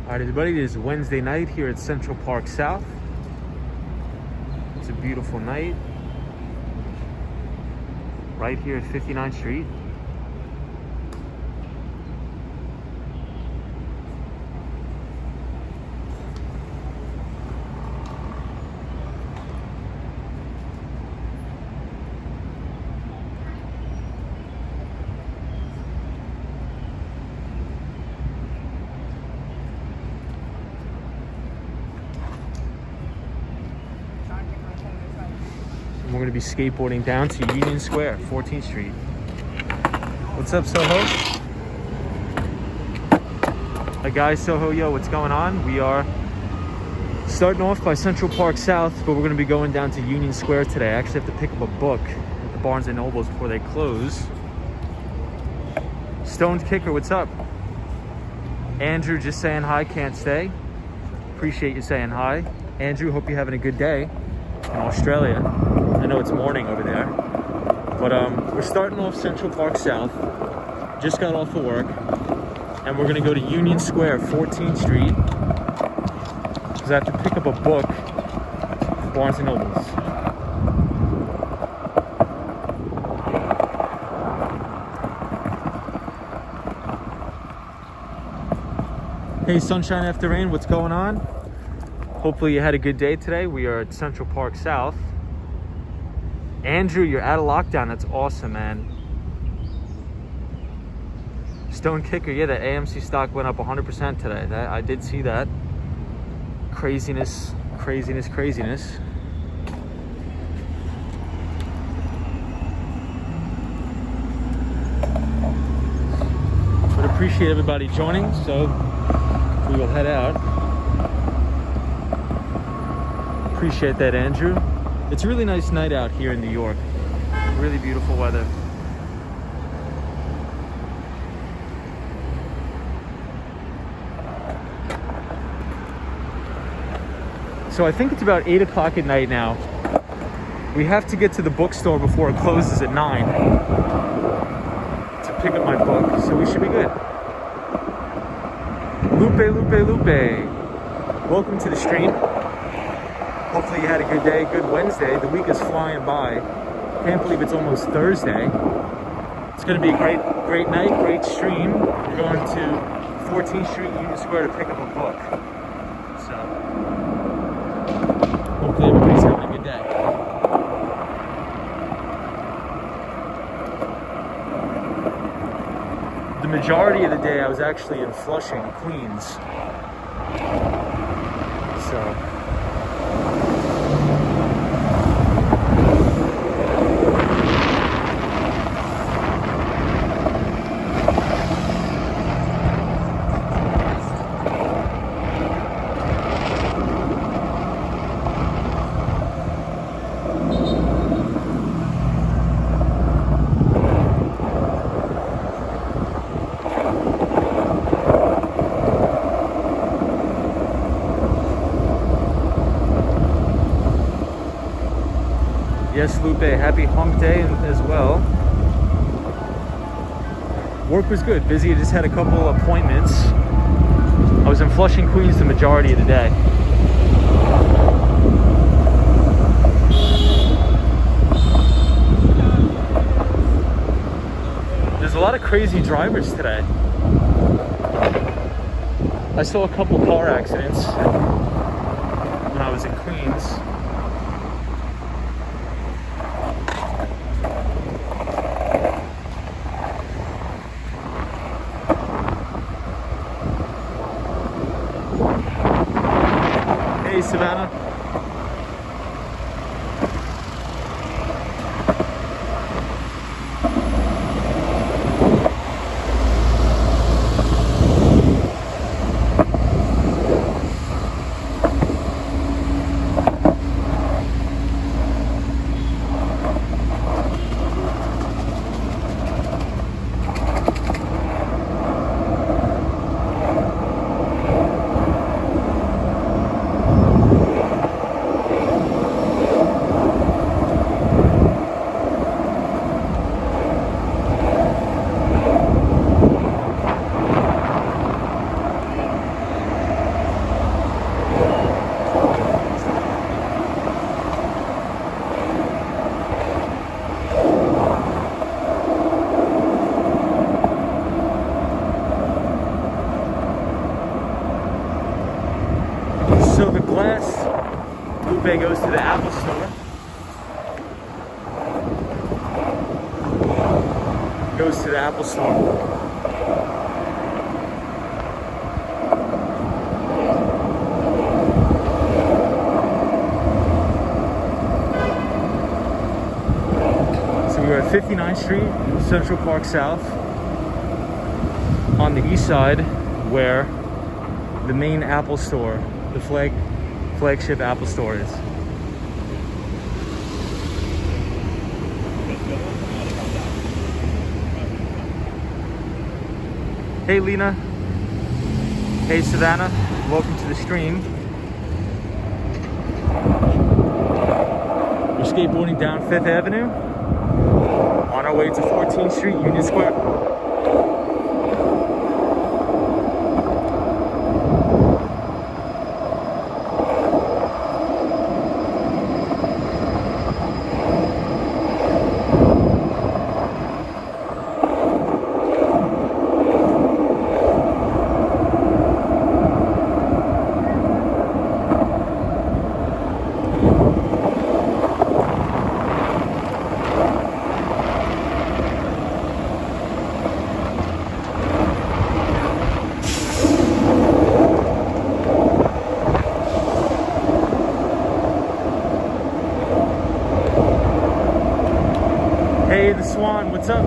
Alright everybody, it is Wednesday night here at Central Park South. It's a beautiful night right here at 59th Street. We're going to be skateboarding down to Union Square, 14th Street. What's up, Soho? Hi guys, Soho, yo, what's going on? We are starting off by Central Park South, but we're going to be going down to Union Square today. I actually have to pick up a book at the Barnes & Nobles before they close. Stoned Kicker, what's up? Andrew, just saying hi, can't stay. Appreciate you saying hi. Andrew, hope you're having a good day in Australia. I know it's morning over there, but we're starting off Central Park South. Just got off of work, and we're gonna go to Union Square, 14th Street, because I have to pick up a book at Barnes & Nobles. Hey, Sunshine After Rain, what's going on? Hopefully you had a good day today. We are at Central Park South. Andrew, you're out of lockdown. That's awesome, man. Stone Kicker, yeah, the AMC stock went up 100% today. I did see that. Craziness, craziness, craziness. But appreciate everybody joining, so we will head out. Appreciate that, Andrew. It's a really nice night out here in New York. Really beautiful weather. So I think it's about 8 o'clock at night now. We have to get to the bookstore before it closes at 9 to pick up my book, so we should be good. Lupe. Welcome to the stream. Hopefully you had a good day, good Wednesday. The week is flying by. Can't believe it's almost Thursday. It's going to be a great night, great stream. We're going to 14th Street, Union Square to pick up a book. So, hopefully everybody's having a good day. The majority of the day I was actually in Flushing, Queens. So, yes, Lupe, happy hump day as well. Work was good, busy. I just had a couple appointments. I was in Flushing, Queens the majority of the day. There's a lot of crazy drivers today. I saw a couple car accidents when I was in Queens. Hey, Savannah. So the glass coupe goes to the Apple store. Goes to the Apple store. So we're at 59th Street, Central Park South, on the east side, where the main Apple store, the flagship Apple store is. Hey Lena. Hey Savannah. Welcome to the stream. We're skateboarding down 5th Avenue on our way to 14th Street, Union Square. Hey, the Swan, what's up?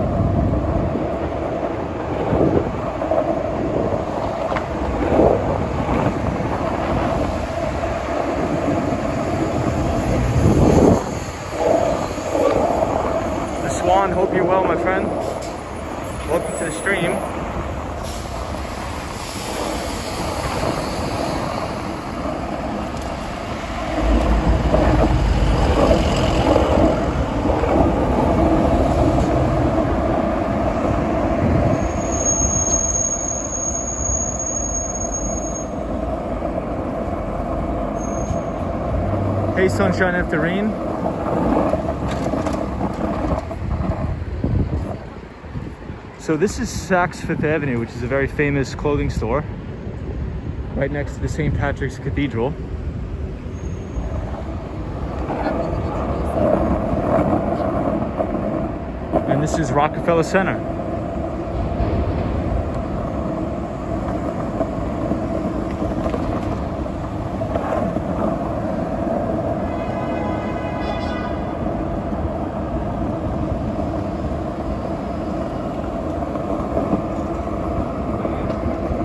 The Swan, hope you're well, my friend. Welcome to the stream. Hey, sunshine after rain. So this is Saks Fifth Avenue, which is a very famous clothing store right next to the St. Patrick's Cathedral. And this is Rockefeller Center.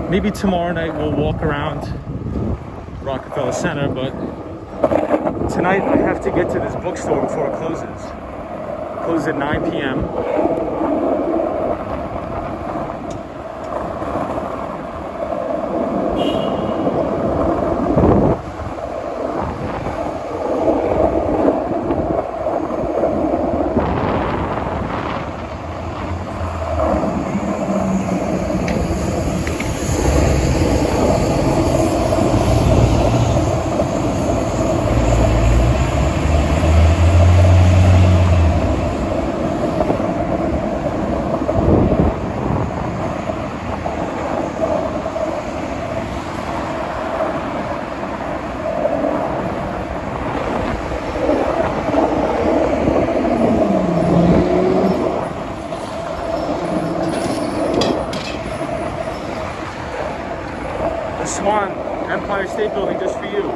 Maybe tomorrow night we'll walk around Rockefeller Center, but tonight I have to get to this bookstore before it closes. It closes at 9 p.m. Swan, Empire State Building just for you.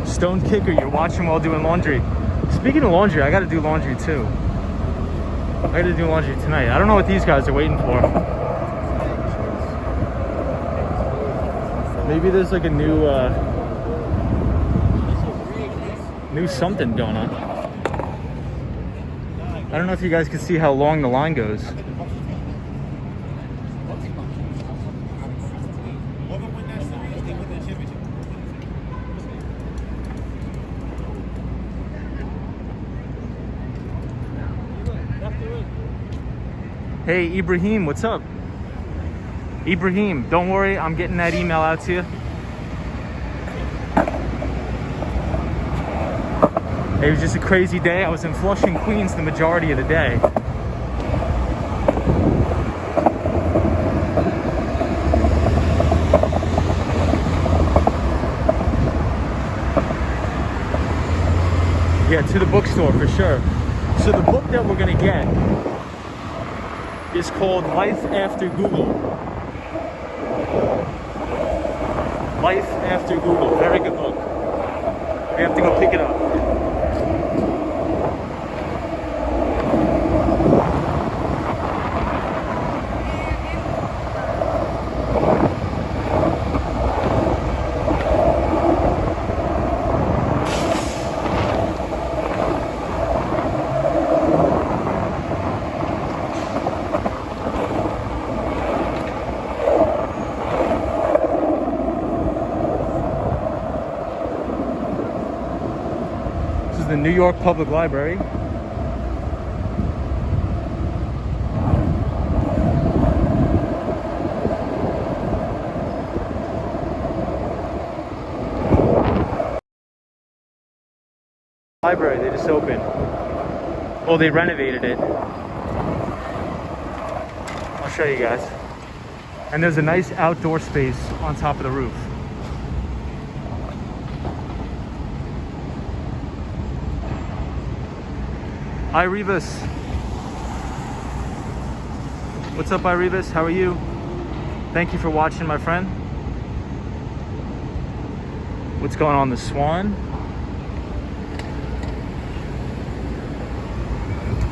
Stone Kicker, you're watching while doing laundry. Speaking of laundry, I gotta do laundry too. I gotta do laundry tonight. I don't know what these guys are waiting for. Maybe there's like a new something going on. I don't know if you guys can see how long the line goes. Hey, Ibrahim, what's up? Ibrahim, don't worry, I'm getting that email out to you. It was just a crazy day. I was in Flushing, Queens the majority of the day. Yeah, to the bookstore for sure. So the book that we're gonna get is called Life After Google. Life After Google, very good book. We have to go pick it up. The New York Public Library. Library, they just opened. Oh, they renovated it. I'll show you guys. And there's a nice outdoor space on top of the roof. Hi, Rivas. What's up, Rivas? How are you? Thank you for watching, my friend. What's going on, the Swan?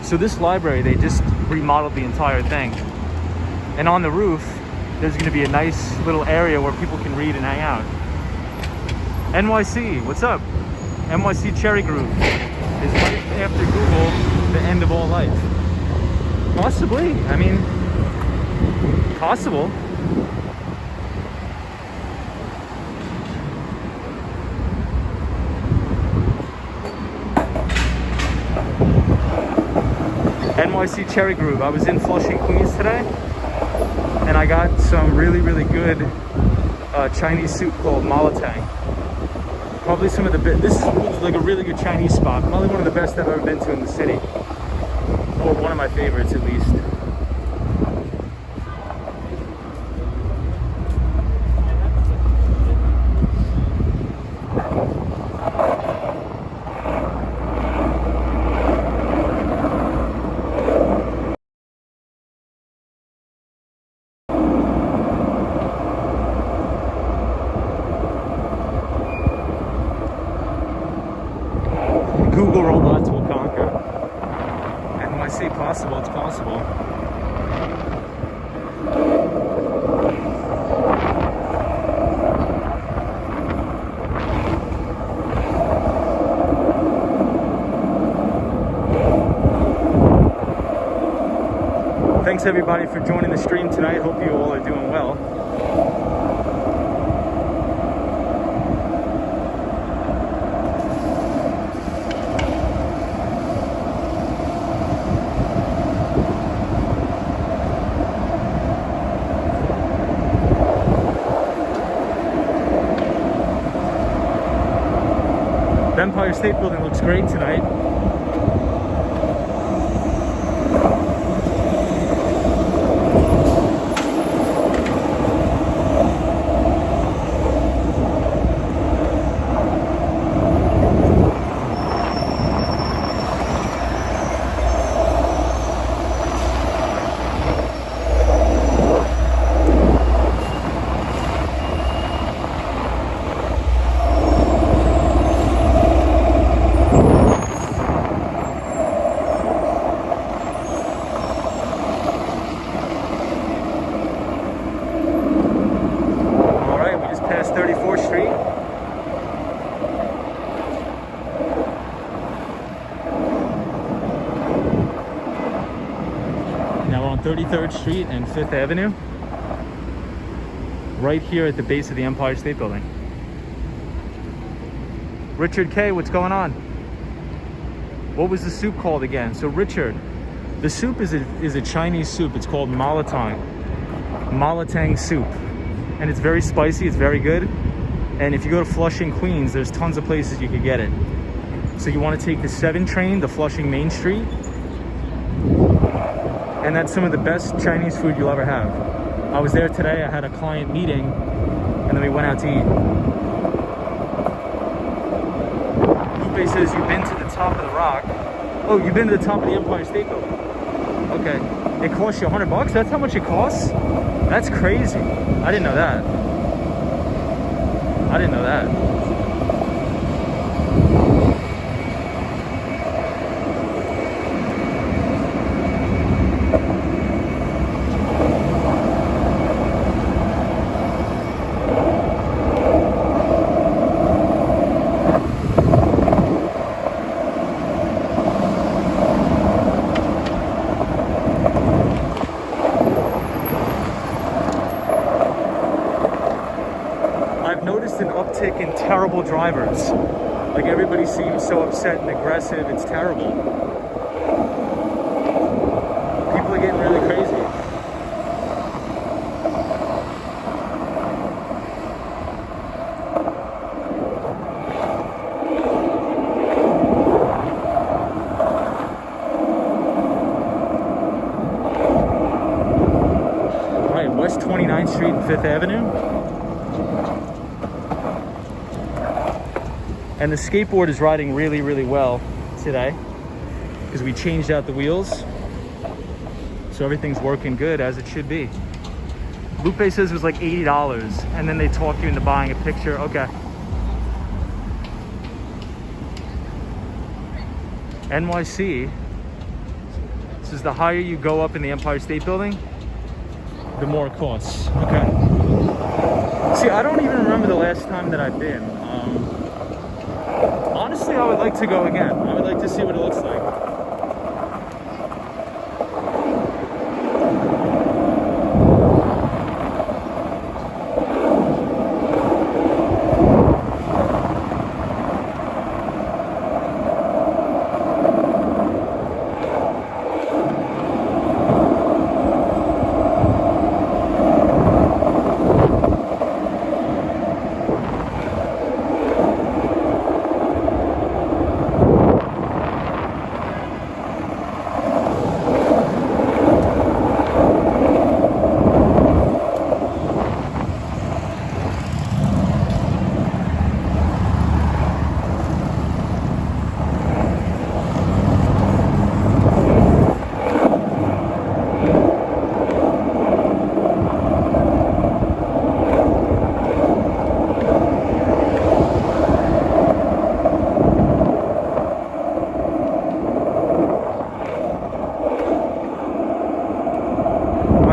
So this library, they just remodeled the entire thing. And on the roof, there's gonna be a nice little area where people can read and hang out. NYC, what's up? NYC Cherry Groove. Is life after Google the end of all life? Possibly. I mean, possible. NYC Cherry Groove. I was in Flushing, Queens today, and I got some really, really good Chinese soup called malatang. Probably some of the best. This is like a really good Chinese spot. Probably one of the best I've ever been to in the city. Or one of my favorites, at least. Google robots will conquer. NYC, possible, it's possible. Thanks everybody for joining the stream tonight. Hope you all are doing well. The Empire State Building looks great tonight. Past 34th Street. Now we're on 33rd Street and 5th Avenue. Right here at the base of the Empire State Building. Richard K, what's going on? What was the soup called again? So Richard, The soup is a Chinese soup. It's called malatang soup, and it's very spicy. It's very good. And if you go to Flushing, Queens, there's tons of places you could get it. So you want to take the 7 train to Flushing Main Street, and that's some of the best Chinese food you'll ever have. I was there today. I had a client meeting, and then we went out to eat. Lupe says you've been to the top of the rock. Oh, you've been to the top of the Empire State Building. Okay. It costs you $100? That's how much it costs? That's crazy. I didn't know that. I didn't know that. An uptick in terrible drivers. Like, everybody seems so upset and aggressive. It's terrible. People are getting really crazy. All right, West 29th Street and 5th Avenue. And the skateboard is riding really, really well today because we changed out the wheels. So everything's working good as it should be. Lupe says it was like $80, and then they talk you into buying a picture. Okay. NYC. This is the higher you go up in the Empire State Building, the more it costs. Okay. See, I don't even remember the last time that I've been. Honestly, I would like to go again. I would like to see what it looks like.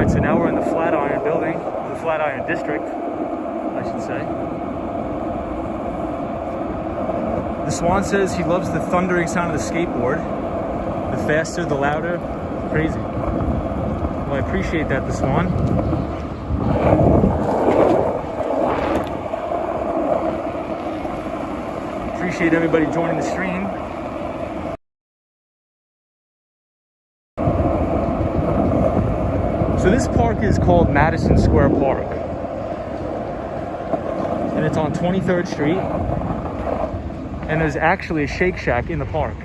So now we're in the Flatiron building, the Flatiron district, I should say. The Swan says he loves the thundering sound of the skateboard. The faster, the louder. Crazy. Well, I appreciate that, the Swan. Appreciate everybody joining the stream. So this park is called Madison Square Park, and it's on 23rd Street, and there's actually a Shake Shack in the park.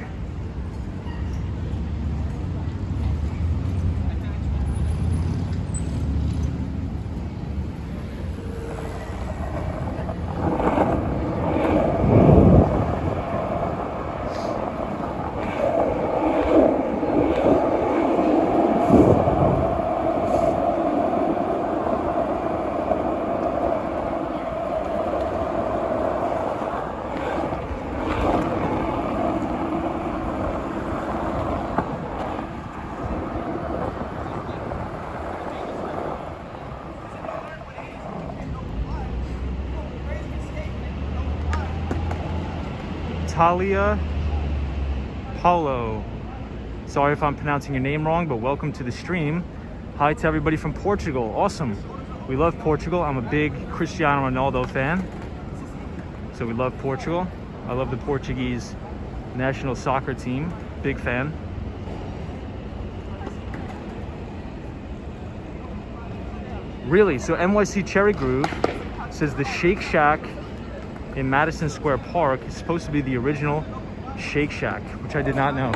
Talia Paulo. Sorry if I'm pronouncing your name wrong, but welcome to the stream. Hi to everybody from Portugal. Awesome. We love Portugal. I'm a big Cristiano Ronaldo fan. So we love Portugal. I love the Portuguese national soccer team. Big fan. Really? So NYC Cherry Groove says the Shake Shack in Madison Square Park is supposed to be the original Shake Shack, which I did not know.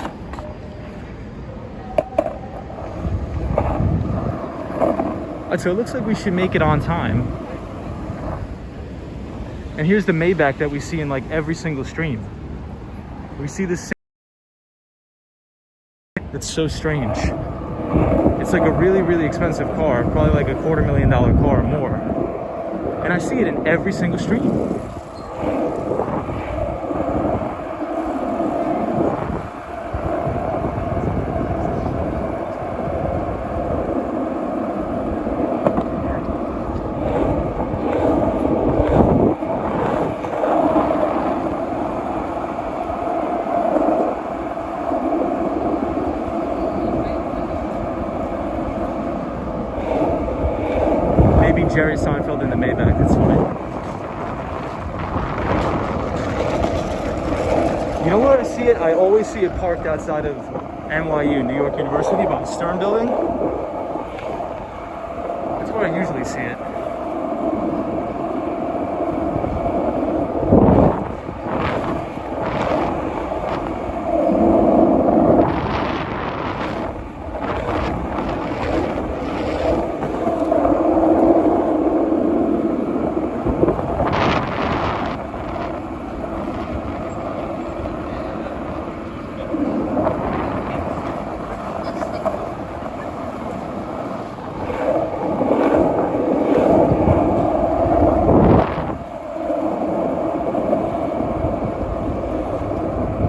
Alright, so it looks like we should make it on time. And here's the Maybach that we see in like every single stream. We see this. That's so strange. It's like a really, really expensive car, probably like a $250,000 car or more. And I see it in every single stream. Jerry Seinfeld in the Maybach, that's funny. You know where I see it? I always see it parked outside of NYU, New York University, by the Stern Building. That's where I usually see it.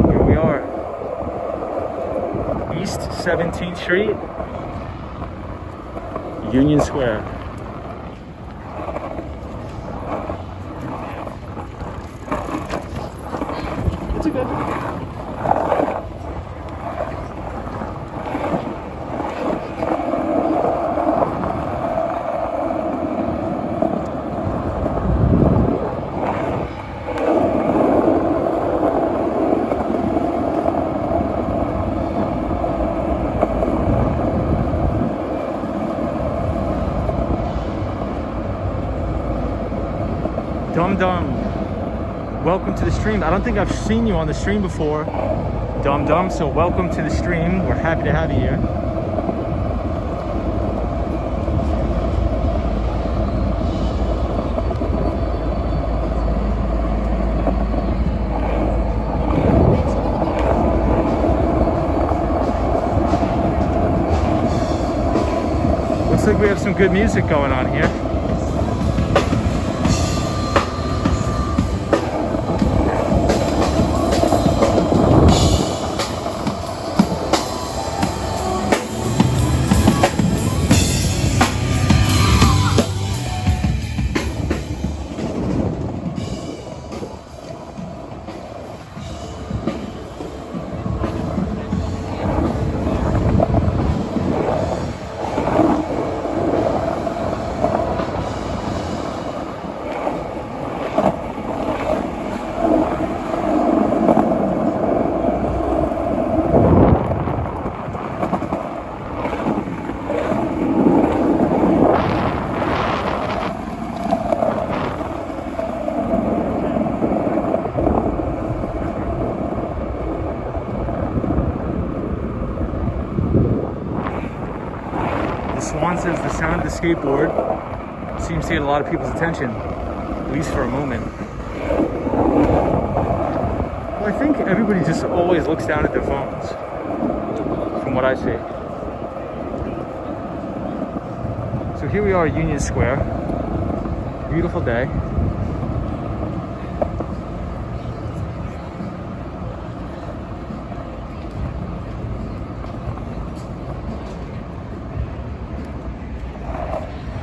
Here we are, East 17th Street, Union Square. It's a good. Dum Dum, welcome to the stream. I don't think I've seen you on the stream before, Dum Dum, so welcome to the stream. We're happy to have you here. Looks like we have some good music going on here. Swan says the sound of the skateboard seems to get a lot of people's attention, at least for a moment. Well, I think everybody just always looks down at their phones, from what I see. So here we are at Union Square. Beautiful day.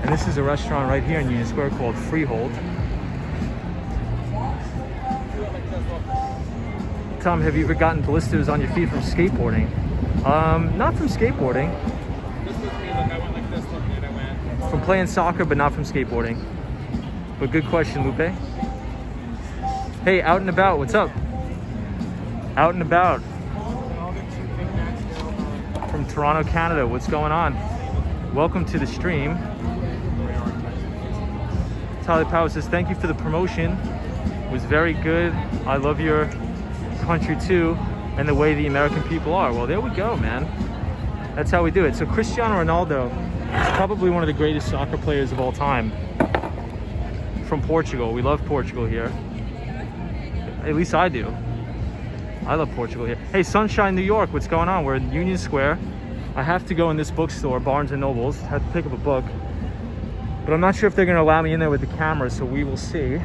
And this is a restaurant right here in Union Square called Freehold. Tom, have you ever gotten blisters on your feet from skateboarding? Not from skateboarding. From playing soccer, but not from skateboarding. But good question, Lupe. Hey, out and about, what's up? Out and about. From Toronto, Canada, what's going on? Welcome to the stream. Tyler Powell says, thank you for the promotion. It was very good. I love your country too, and the way the American people are. Well, there we go, man. That's how we do it. So Cristiano Ronaldo is probably one of the greatest soccer players of all time. From Portugal. We love Portugal here. At least I do. I love Portugal here. Hey, Sunshine, New York, what's going on? We're in Union Square. I have to go in this bookstore, Barnes & Nobles. I have to pick up a book. But I'm not sure if they're going to allow me in there with the camera, so we will see.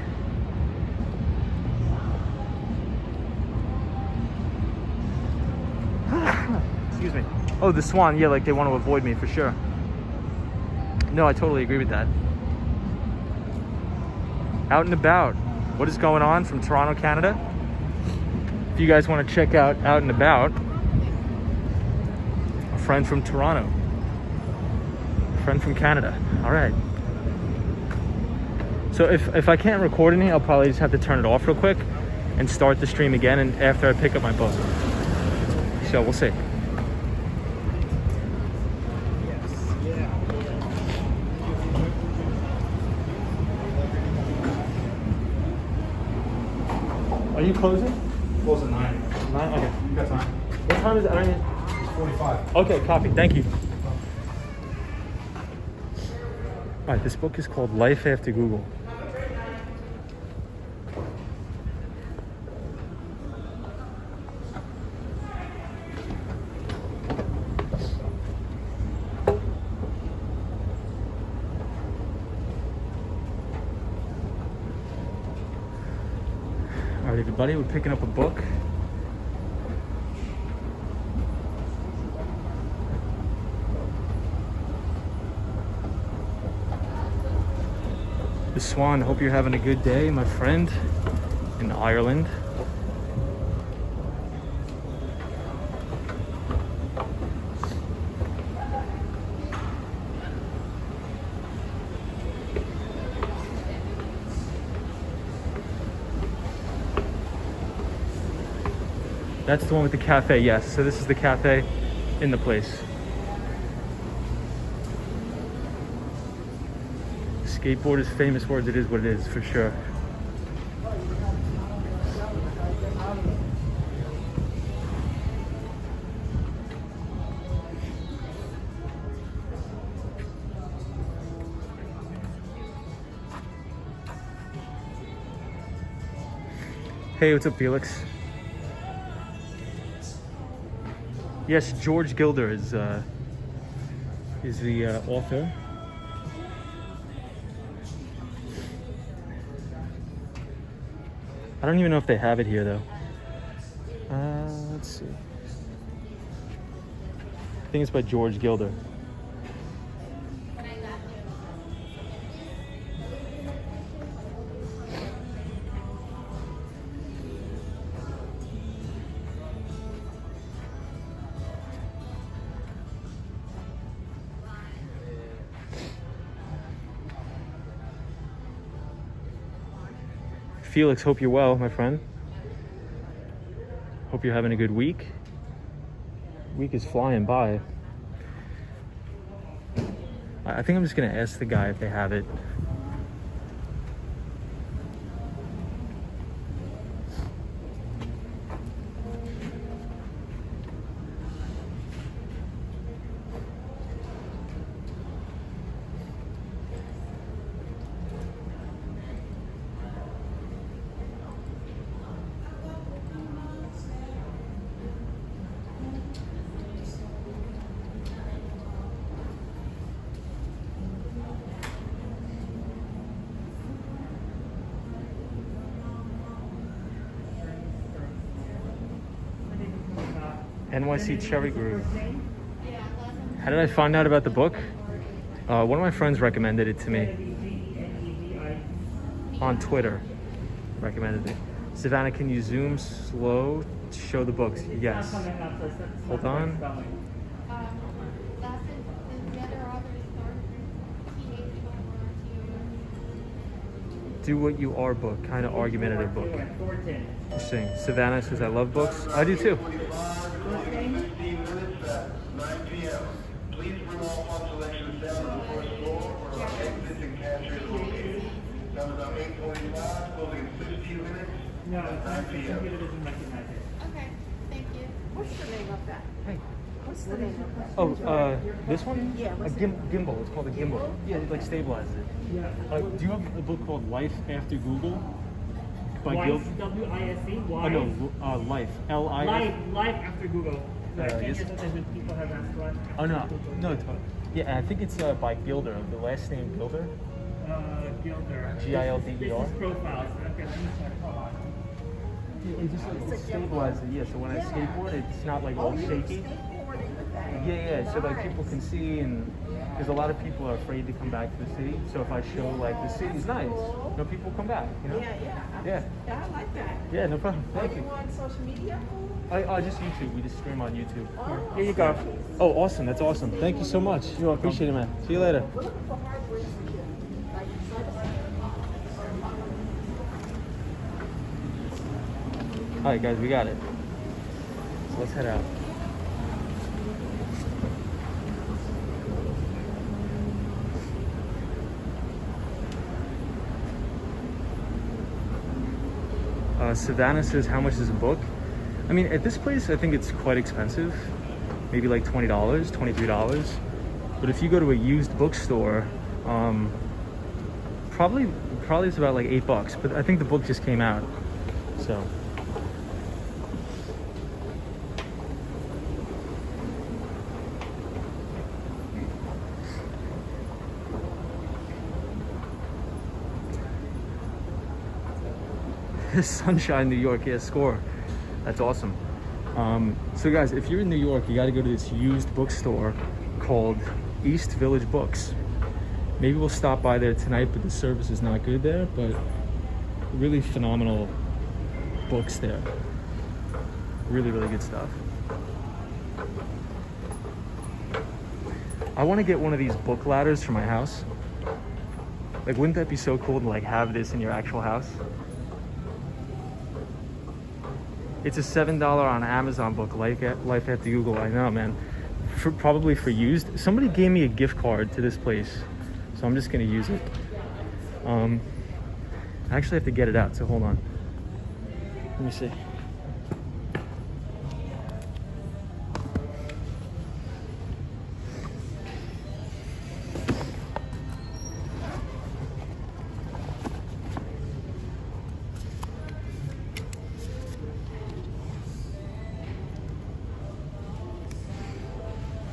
Excuse me. Oh, the Swan. Yeah, like they want to avoid me for sure. No, I totally agree with that. Out and About. What is going on from Toronto, Canada? If you guys want to check out Out and About, a friend from Toronto, a friend from Canada. All right. So if I can't record anything, I'll probably just have to turn it off real quick and start the stream again, and after I pick up my book. So we'll see. Are you closing? Close at 9. 9? Okay. You got time? What time is it? It's 45. Okay, copy. Thank you. All right, this book is called Life After Google. All right, everybody, we're picking up a book. The Swan, hope you're having a good day, my friend, in Ireland. That's the one with the cafe, yes. So this is the cafe in the place. Skateboarders' famous words, it is what it is, for sure. Hey, what's up, Felix? Yes, George Gilder is the author. I don't even know if they have it here, though. Let's see. I think it's by George Gilder. Felix, hope you're well, my friend. Hope you're having a good week. Week is flying by. I think I'm just gonna ask the guy if they have it. NYC Cherry Groove. How did I find out about the book? One of my friends recommended it to me on Twitter. Recommended it. Savannah, can you zoom slow to show the books? Yes. Hold on. Do What You Are book, kind of argumentative book. Interesting. Savannah says, I love books. I do too. No, the computer doesn't recognize it. Okay, thank you. What's the name of that? Hey. What's the name of that? Oh, this one? Yeah, A what's gimbal. It's called a gimbal. Yeah, it like stabilizes it. Yeah. Do you have a book called Life After Google? By Wife, W-I-S-E, Oh no, Life. L-I-F. Life after Google. Like, I I guess- guess sometimes when people have asked life after Oh no, Google. no. Yeah, I think it's by Gilder. The last name Gilder. Gilder. G-I-L-D-E-R. This is profiles. Okay, let me check. Hold on. It just stabilizes it. Yeah, so when I skateboard, it's not like all shaky. Skateboarding with that. Yeah, so like people can see, and because a lot of people are afraid to come back to the city. So if I show like the city's nice, people come back. You know? Yeah. I like that. Yeah, no problem. Are Thank you you. on social media? I just YouTube. We just stream on YouTube. Here you go. Oh, awesome. That's awesome. Thank you so much. I appreciate it, man. See you later. We're looking for hardware for you. Like, All right, guys, we got it. So let's head out. Savannah says, how much is a book? I mean, at this place, I think it's quite expensive. Maybe like $20, $23. But if you go to a used bookstore, probably it's about like $8. But I think the book just came out, so. Sunshine, New York, yeah, score. That's awesome. So guys, if you're in New York, you got to go to this used bookstore called East Village Books. Maybe we'll stop by there tonight, but the service is not good there, but really phenomenal books there. Really, really good stuff. I want to get one of these book ladders for my house. Like, wouldn't that be so cool to like have this in your actual house? It's a $7 on Amazon book, Life After Google. I know, man. Probably for used. Somebody gave me a gift card to this place, so I'm just gonna use it. I actually have to get it out, so hold on. Let me see.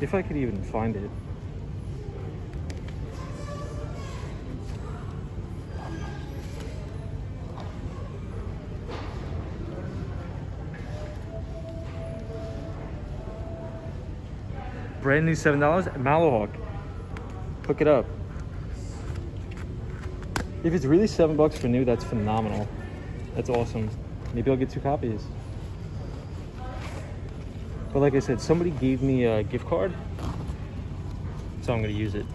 If I could even find it. Brand new $7 Malahawk. Hook it up. If it's really $7 for new, that's phenomenal. That's awesome. Maybe I'll get 2 copies. But like I said, somebody gave me a gift card, so I'm gonna use it.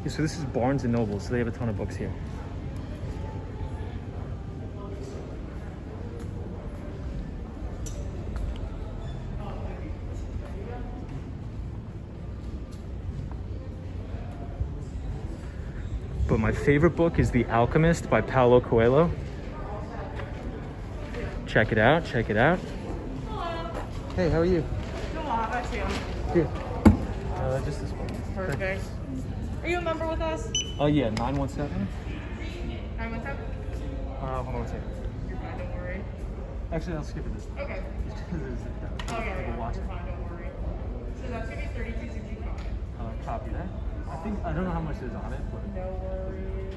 Okay, so this is Barnes & Noble, so they have a ton of books here. But my favorite book is The Alchemist by Paulo Coelho. Check it out, check it out. Hey, how are you? Come on, how about you? Here. Just this one. Perfect. Are you a member with us? Oh yeah, 917. I went up. Hold on one second. You're fine, don't worry. Actually, I'll skip it this time. Okay. Oh, yeah, Watch you're it. fine, don't worry. So that's gonna be $32.65. Copy that. I don't know how much is on it, but No worries.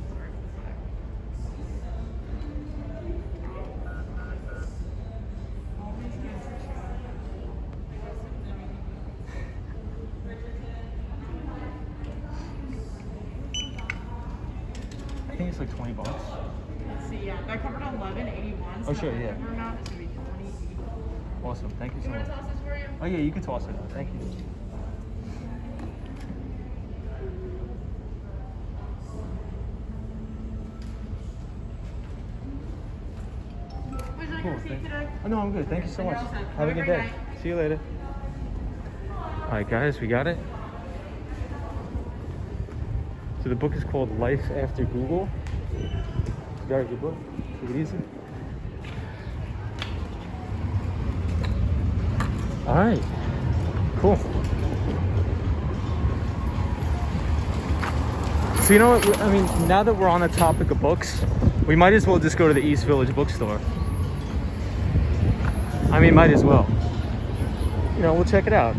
Sorry, one sec. All these kids are I think it's like $20. Let's see, yeah, that covered 1181. Oh, sure, yeah. The cover amount is gonna be 20. Awesome, thank you so You want much. to toss this for you? Oh yeah, you can toss it out. Thank you. Would you like Cool, a receipt thank- today? Oh no, I'm good. Thank you so You're much. all set. Have a good great day. night. See you later. All right, guys, we got it. So the book is called Life After Google. It's a very good book. Take it easy. All right, cool. So you know what, I mean, now that we're on the topic of books, we might as well just go to the East Village bookstore. I mean, might as well. You know, we'll check it out.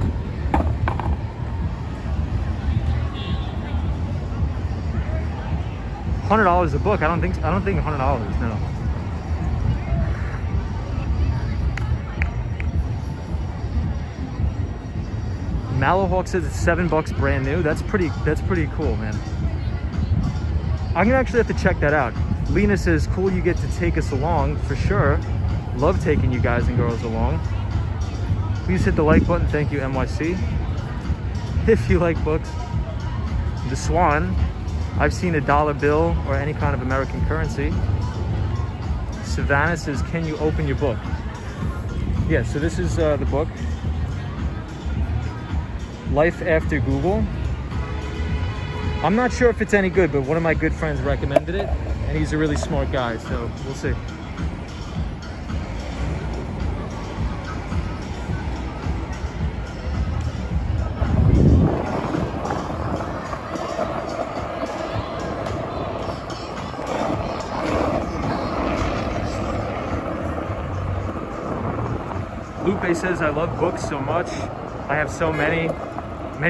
$100 a book. I don't think $100, no. Malahawk says it's $7 brand new. That's pretty cool, man. I'm gonna actually have to check that out. Lena says, cool, you get to take us along for sure. Love taking you guys and girls along. Please hit the like button. Thank you, NYC. If you like books. The Swan. I've seen a dollar bill or any kind of American currency. Savannah says, can you open your book? Yeah, so this is the book. Life After Google. I'm not sure if it's any good, but one of my good friends recommended it, and he's a really smart guy, so we'll see. Lupe says, I love books so much. I have so many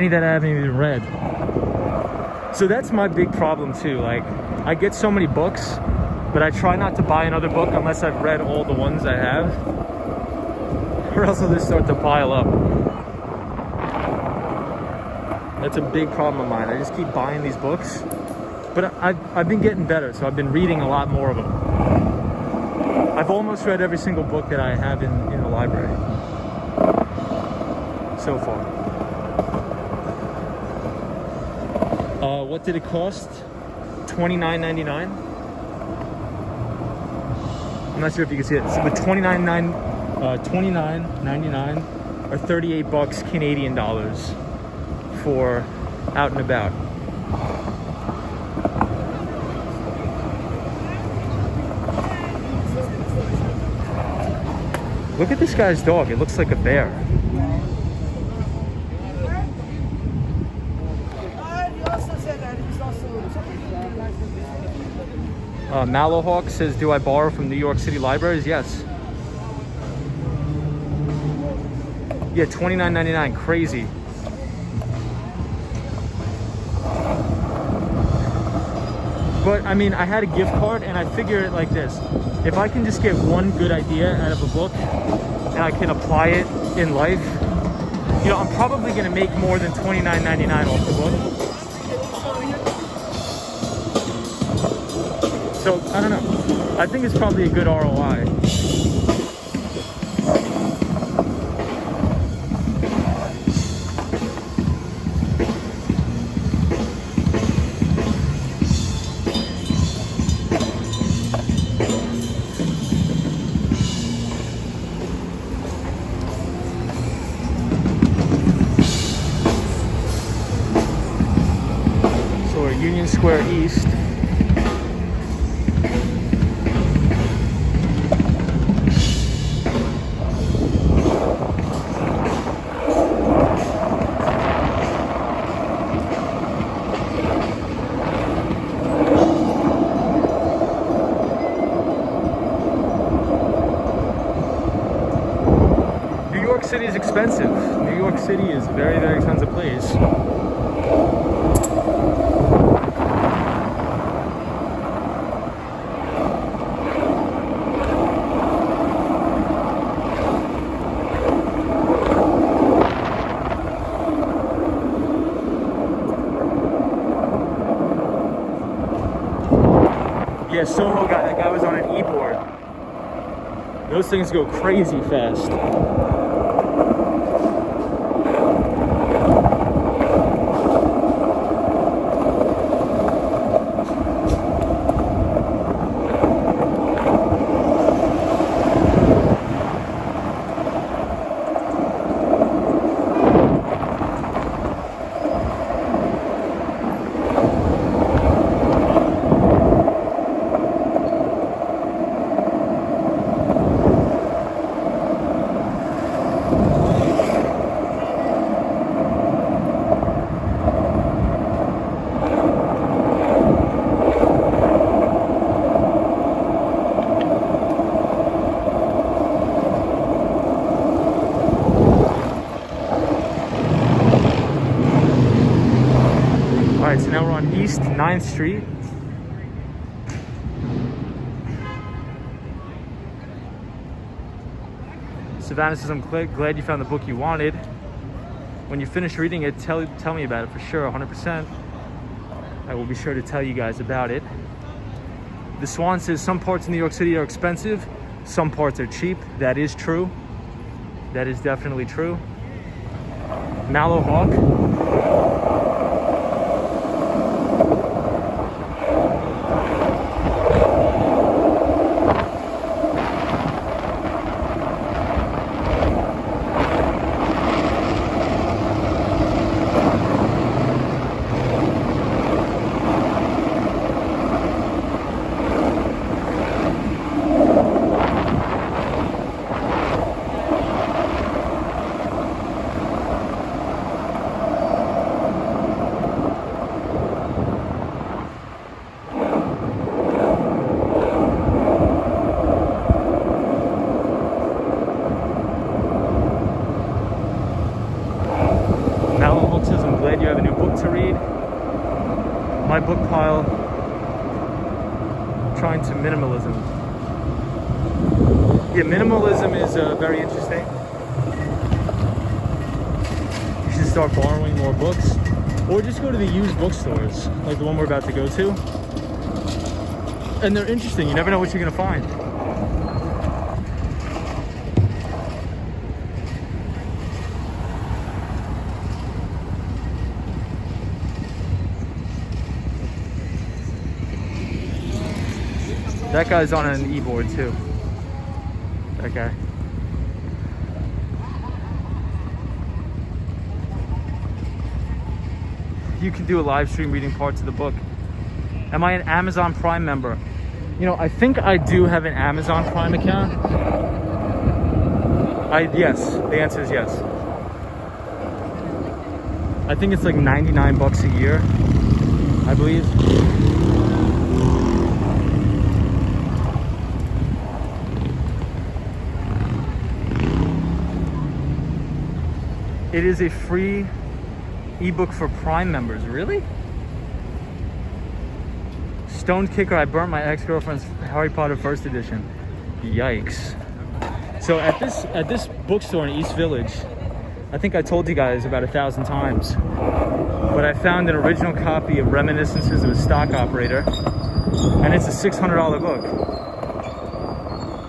that I haven't even read. So that's my big problem too. Like, I get so many books, but I try not to buy another book unless I've read all the ones I have, or else they'll just start to pile up. That's a big problem of mine. I just keep buying these books, but I've been getting better, so I've been reading a lot more of them. I've almost read every single book that I have in the library so far. What did it cost? $29.99. I'm not sure if you can see it. So with $29.99 or $38 Canadian dollars for Out and About. Look at this guy's dog. It looks like a bear. Malahawk says, do I borrow from New York City libraries? Yes. Yeah, $29.99. Crazy. But I mean, I had a gift card and I figure it like this. If I can just get one good idea out of a book and I can apply it in life, you know, I'm probably going to make more than $29.99 off the book. So, I don't know. I think it's probably a good ROI. So we're Union Square East. New York City is expensive. New York City is a very, very expensive place. Yeah, Soho guy, that guy was on an e-board. Those things go crazy fast. East 9th Street. Savannah says, I'm glad you found the book you wanted. When you finish reading it, tell me about it for sure, 100%. I will be sure to tell you guys about it. The Swan says, some parts of New York City are expensive, some parts are cheap. That is true. That is definitely true. Mallow Hawk. You have a new book to read. My book pile, trying to minimalism. Yeah, minimalism is very interesting. You should start borrowing more books, or just go to the used bookstores, like the one we're about to go to. And they're interesting. You never know what you're gonna find. That guy's on an e-board too. That guy. You can do a live stream reading parts of the book. Am I an Amazon Prime member? You know, I think I do have an Amazon Prime account. Yes, the answer is yes. I think it's like 99 bucks a year, I believe. It is a free ebook for Prime members. Really? Stoned Kicker, I burnt my ex-girlfriend's Harry Potter first edition. Yikes. So at this bookstore in East Village, I think I told you guys about 1,000 times, but I found an original copy of Reminiscences of a Stock Operator, and it's a $600 book.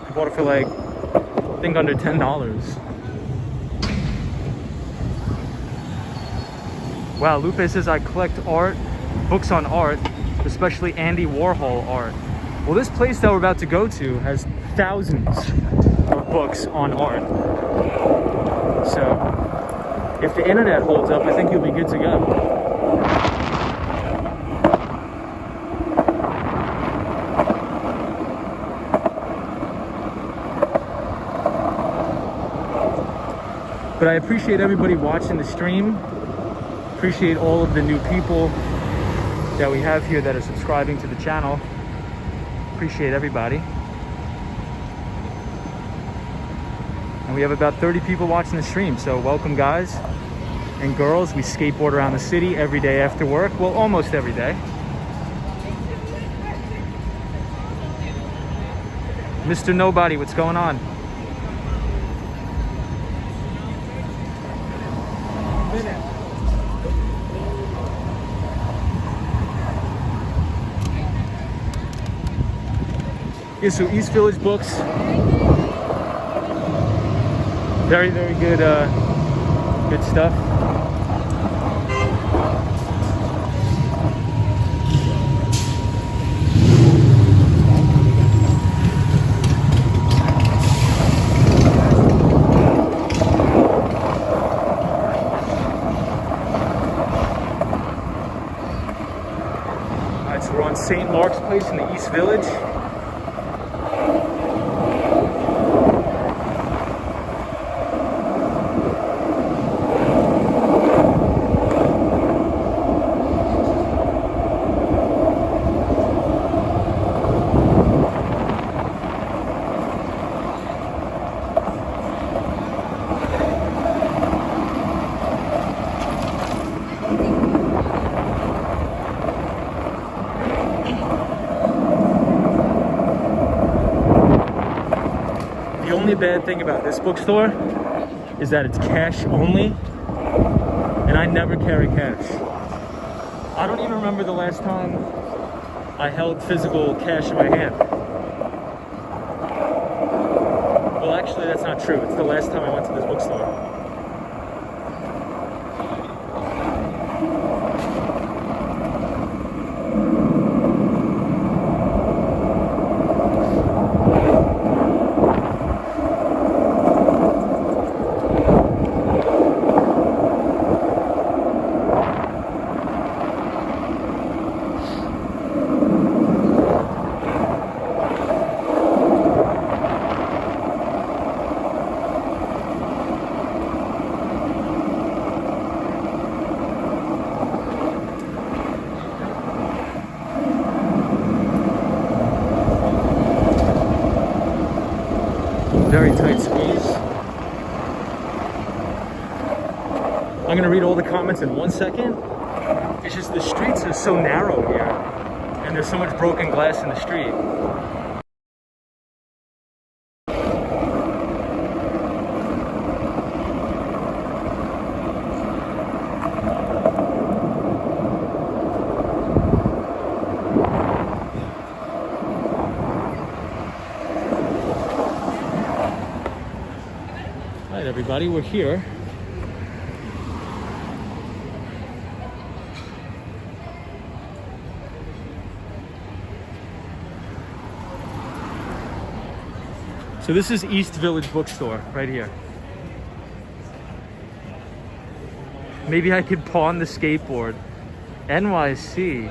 I bought it for like, I think under $10. Wow, Lupe says, I collect art, books on art, especially Andy Warhol art. Well, this place that we're about to go to has thousands of books on art. So, if the internet holds up, I think you'll be good to go. But I appreciate everybody watching the stream. Appreciate all of the new people that we have here that are subscribing to the channel. Appreciate everybody. And we have about 30 people watching the stream, so welcome guys and girls. We skateboard around the city every day after work. Well, almost every day. Mr. Nobody, what's going on? Yeah, so East Village Books, very, very good, good stuff. All right, so we're on St. Mark's Place in the East Village. only bad thing about this bookstore is that it's cash only, and I never carry cash. I don't even remember the last time I held physical cash in my hand. Well, actually, that's not true. It's the last time I went to this bookstore. Very tight squeeze. I'm gonna read all the comments in 1 second. It's just the streets are so narrow here, and there's so much broken glass in the street. Alright everybody, we're here. So this is East Village Bookstore, right here. Maybe I could pawn the skateboard. NYC.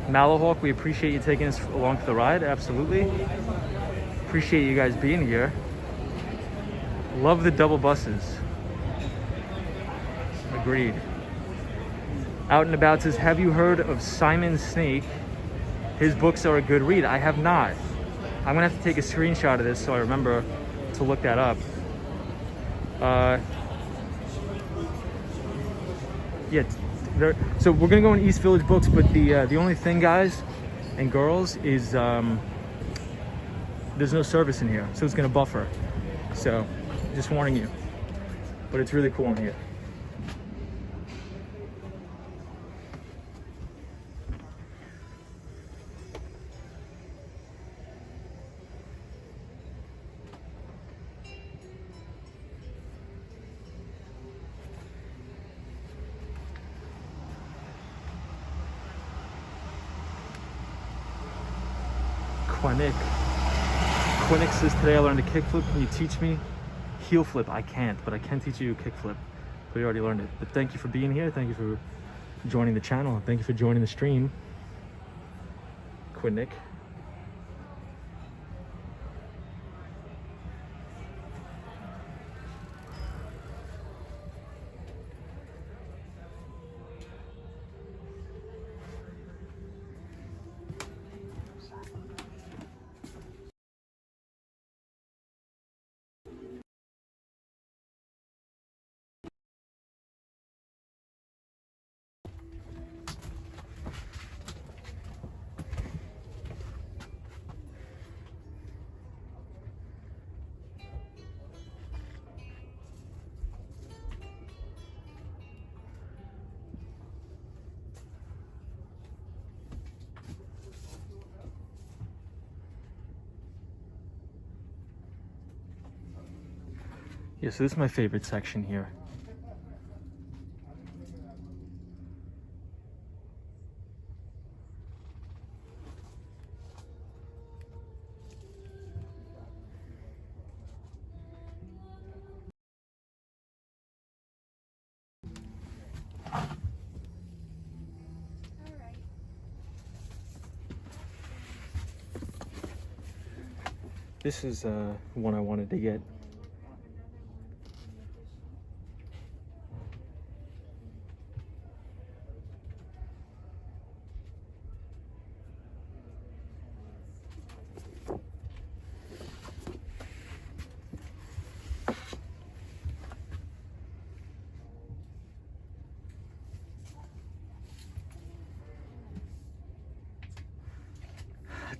Malahawk, we appreciate you taking us along for the ride, absolutely. Appreciate you guys being here. Love the double buses. Agreed. Out and About says, have you heard of Simon Snake? His books are a good read. I have not. I'm gonna have to take a screenshot of this so I remember to look that up. Yeah, so we're gonna go in East Village Books, but the only thing, guys and girls, is there's no service in here, so it's gonna buffer. So, just warning you. But it's really cool in here. Quinick says, today I learned a kickflip. Can you teach me? Heel flip, I can't, but I can teach you a kickflip. We already learned it. But thank you for being here. Thank you for joining the channel. Thank you for joining the stream. Quinick. Yeah, so this is my favorite section here. This is one I wanted to get.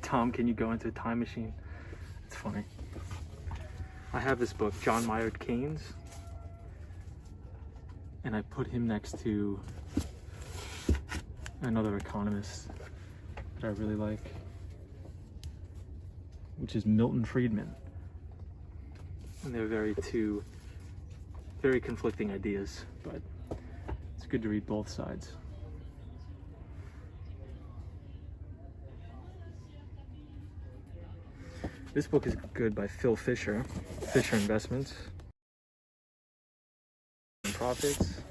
Tom, can you go into a time machine? funny. I have this book, John Maynard Keynes, and I put him next to another economist that I really like, which is Milton Friedman. And they're two very conflicting ideas, but it's good to read both sides. This book is good by Phil Fisher, Fisher Investments and Profits.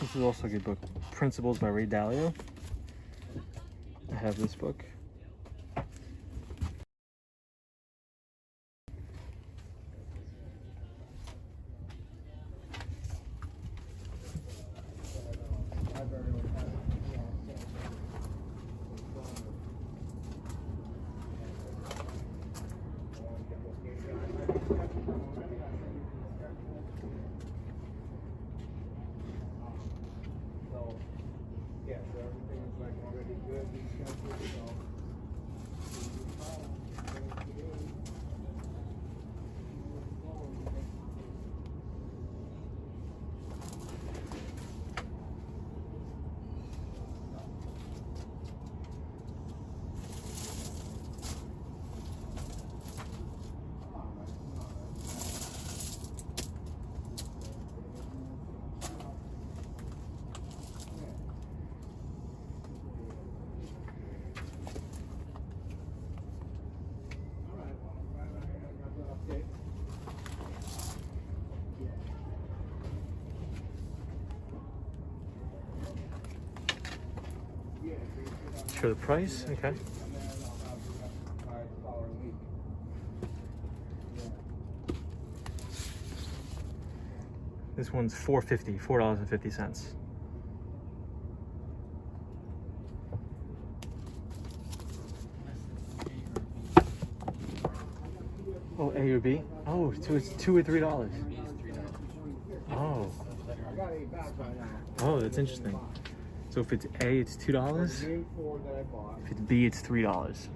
This is also a good book, Principles by Ray Dalio. I have this book. Show the price, okay. This one's $4.50, $4.50. Oh, A or B? Oh, so it's $2 or $3. Oh. Oh, that's interesting. So if it's A, it's $2. If it's B, it's $3.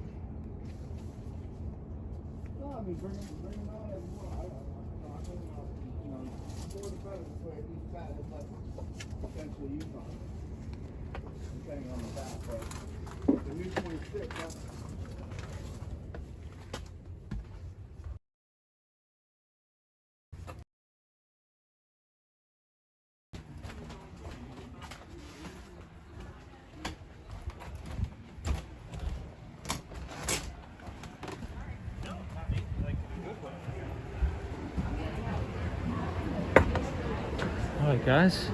All right, guys.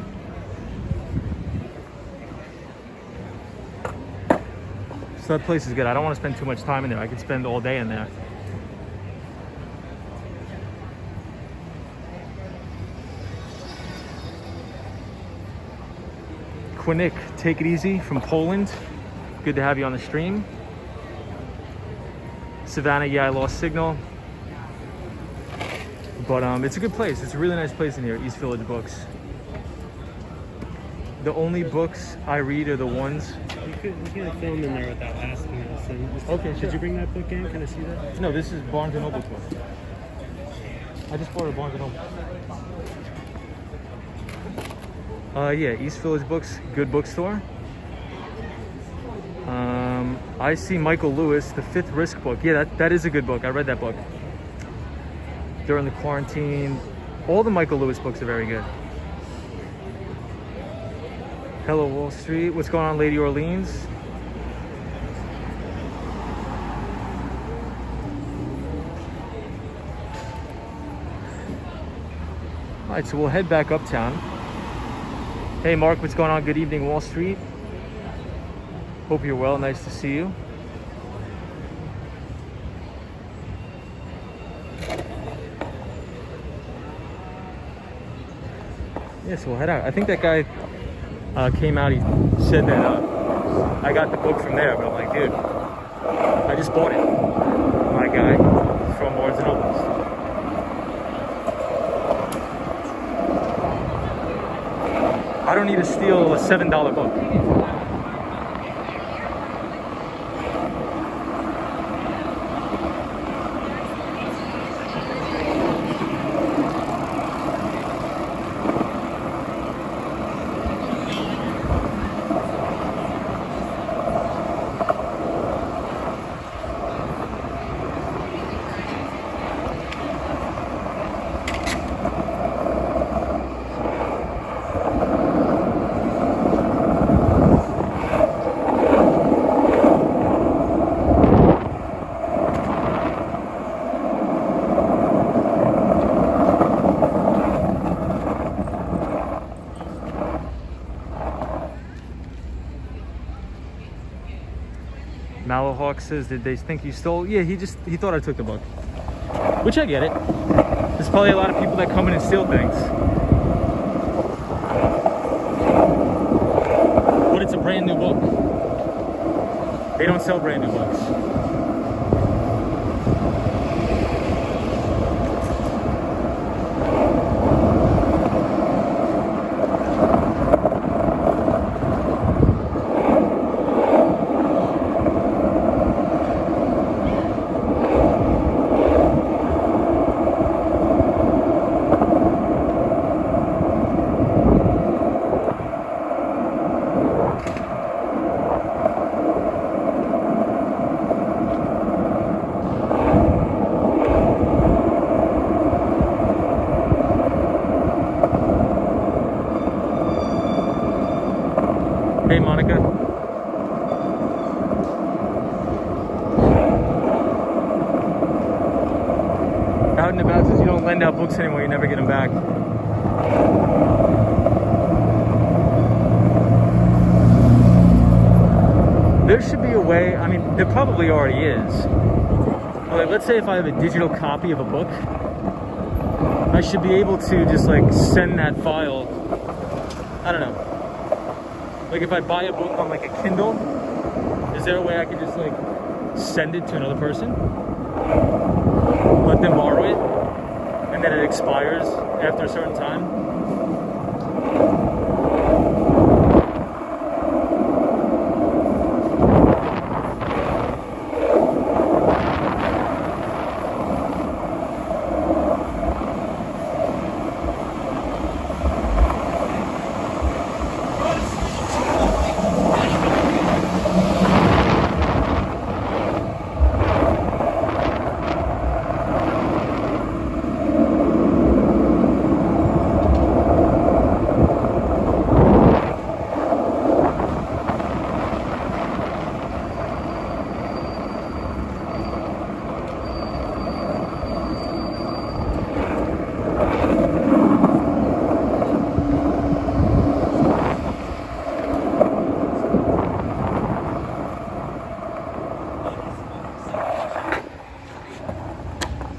So that place is good. I don't want to spend too much time in there. I could spend all day in there. Quinik, take it easy from Poland. Good to have you on the stream. Savannah, yeah, I lost signal. But it's a good place. It's a really nice place in here, East Village Books. The only books I read are the ones. You can film in there without asking us. Okay, sure. Did you bring that book in? Can I see that? No, this is Barnes & Noble book. I just bought a Barnes & Noble. Yeah, East Village Books, good bookstore. I see Michael Lewis, The Fifth Risk book. Yeah, that is a good book. I read that book during the quarantine. All the Michael Lewis books are very good. Hello, Wall Street. What's going on, Lady Orleans? All right, so we'll head back uptown. Hey, Mark, what's going on? Good evening, Wall Street. Hope you're well. Nice to see you. Yeah, so we'll head out. I think that guy came out, he said that I got the book from there, but I'm like, dude, I just bought it, my guy, from Barnes and Nobles. I don't need to steal a $7 book. Malahawk says, did they think you stole? Yeah, he thought I took the book. Which I get it. There's probably a lot of people that come in and steal things. But it's a brand new book. They don't sell brand new books. Hey, Monica. Out and about says you don't lend out books anymore, you never get them back. There should be a way, I mean, there probably already is. Like, let's say if I have a digital copy of a book, I should be able to just like send that file, I don't know. Like if I buy a book on like a Kindle, is there a way I could just like send it to another person? Let them borrow it, and then it expires after a certain time?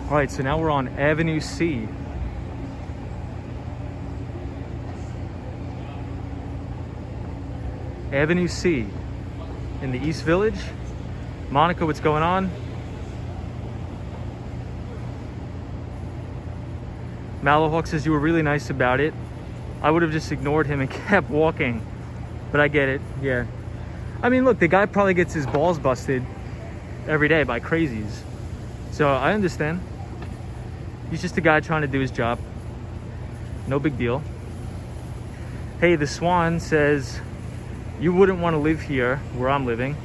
All right, so now we're on Avenue C. Avenue C in the East Village. Monica, what's going on? Malahawk says you were really nice about it. I would have just ignored him and kept walking, but I get it, yeah. I mean, look, the guy probably gets his balls busted every day by crazies. So I understand. He's just a guy trying to do his job. No big deal. Hey, the Swan says, you wouldn't want to live here where I'm living.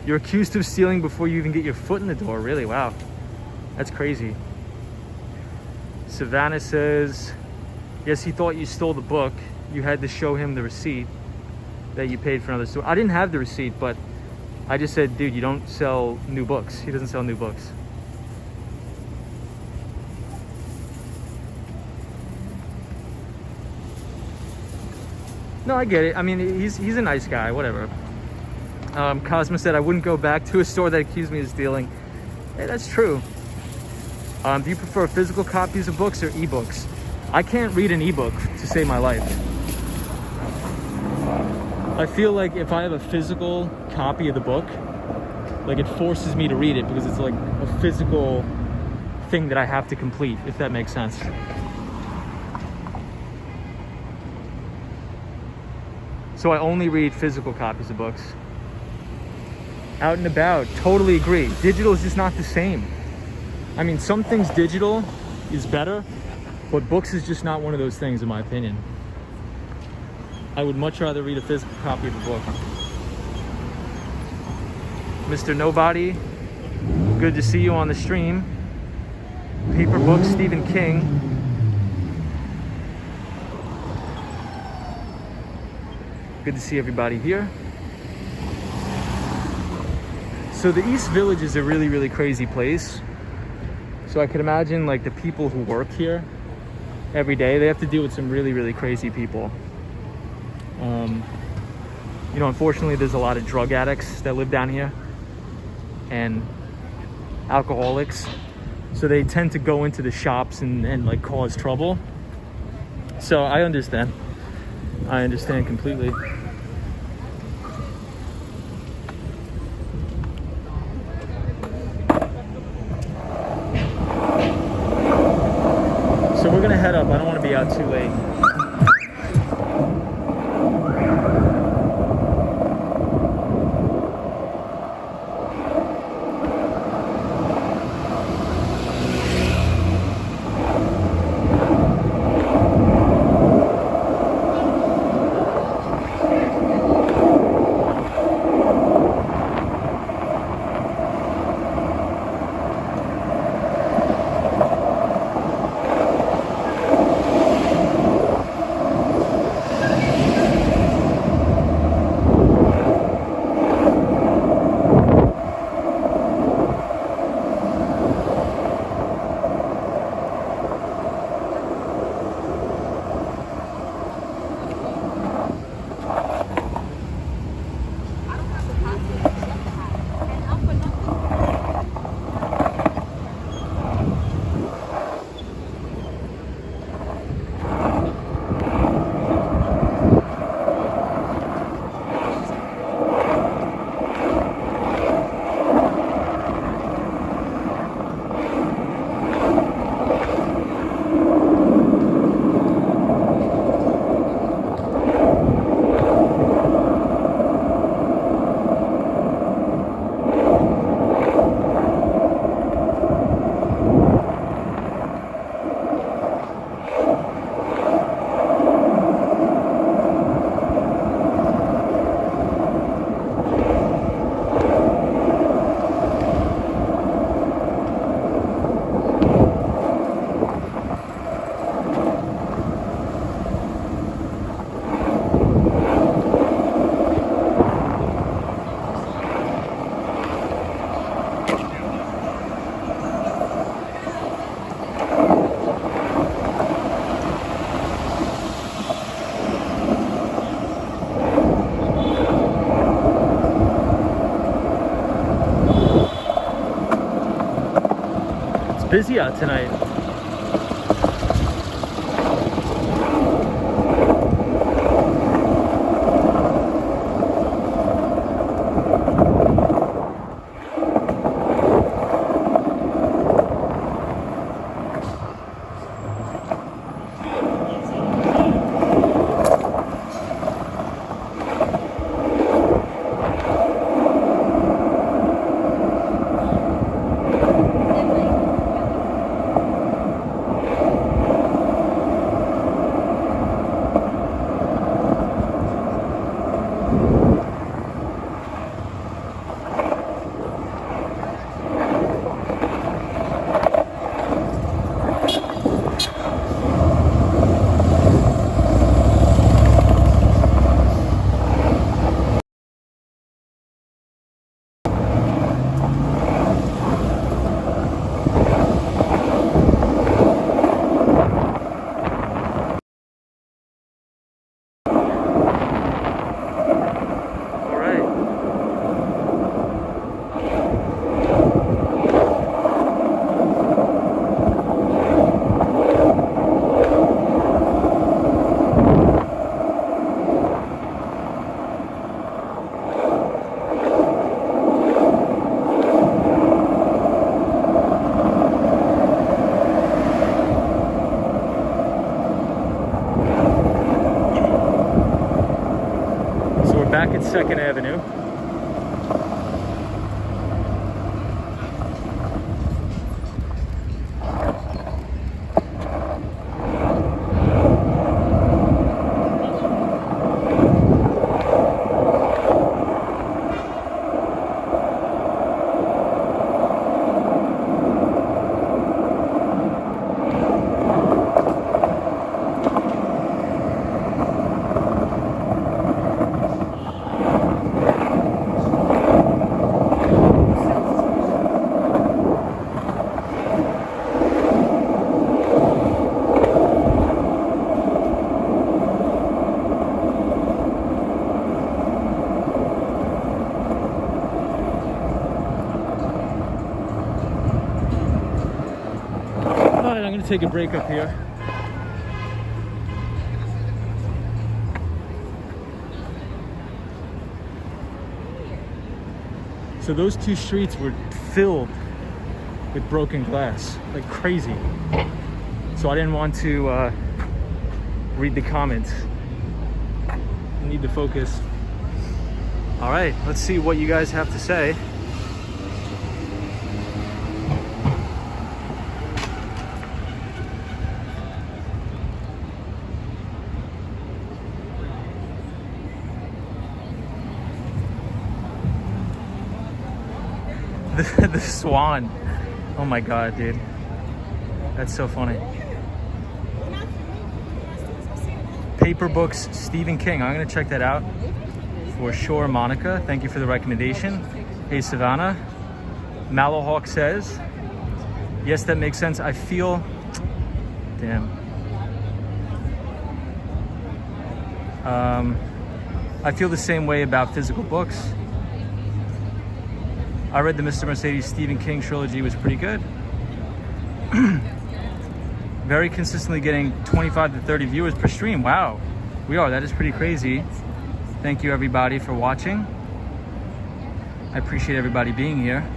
You're accused of stealing before you even get your foot in the door. Really? Wow. That's crazy. Savannah says, yes, he thought you stole the book. You had to show him the receipt that you paid for another store. I didn't have the receipt, but I just said, dude, you don't sell new books. He doesn't sell new books. No, I get it. I mean, he's a nice guy, whatever. Cosmo said, I wouldn't go back to a store that accused me of stealing. Hey, that's true. Do you prefer physical copies of books or ebooks? I can't read an ebook to save my life. I feel like if I have a physical copy of the book, like it forces me to read it because it's like a physical thing that I have to complete, if that makes sense. So I only read physical copies of books. Out and about, totally agree. Digital is just not the same. I mean, some things digital is better, but books is just not one of those things in my opinion. I would much rather read a physical copy of a book. Mr. Nobody, good to see you on the stream. Paper Book, Stephen King. Good to see everybody here. So the East Village is a really, really crazy place. So I could imagine like the people who work here every day, they have to deal with some really, really crazy people. You know, unfortunately, there's a lot of drug addicts that live down here and alcoholics. So they tend to go into the shops and like cause trouble. So I understand. I understand completely. So we're gonna head up. I don't want to be out too late. Busy out tonight. 2nd Avenue. I'm gonna take a break up here. So those two streets were filled with broken glass, like crazy. So I didn't want to read the comments. I need to focus. All right, let's see what you guys have to say. The swan. Oh my god, dude. That's so funny. Paper Books, Stephen King. I'm gonna check that out for sure. Monica, thank you for the recommendation. Hey Savannah. Malohawk says, yes, that makes sense. I feel, damn. I feel the same way about physical books. I read the Mr. Mercedes Stephen King trilogy, was pretty good. Very consistently getting 25 to 30 viewers per stream. Wow, we are. That is pretty crazy. Thank you everybody for watching. I appreciate everybody being here.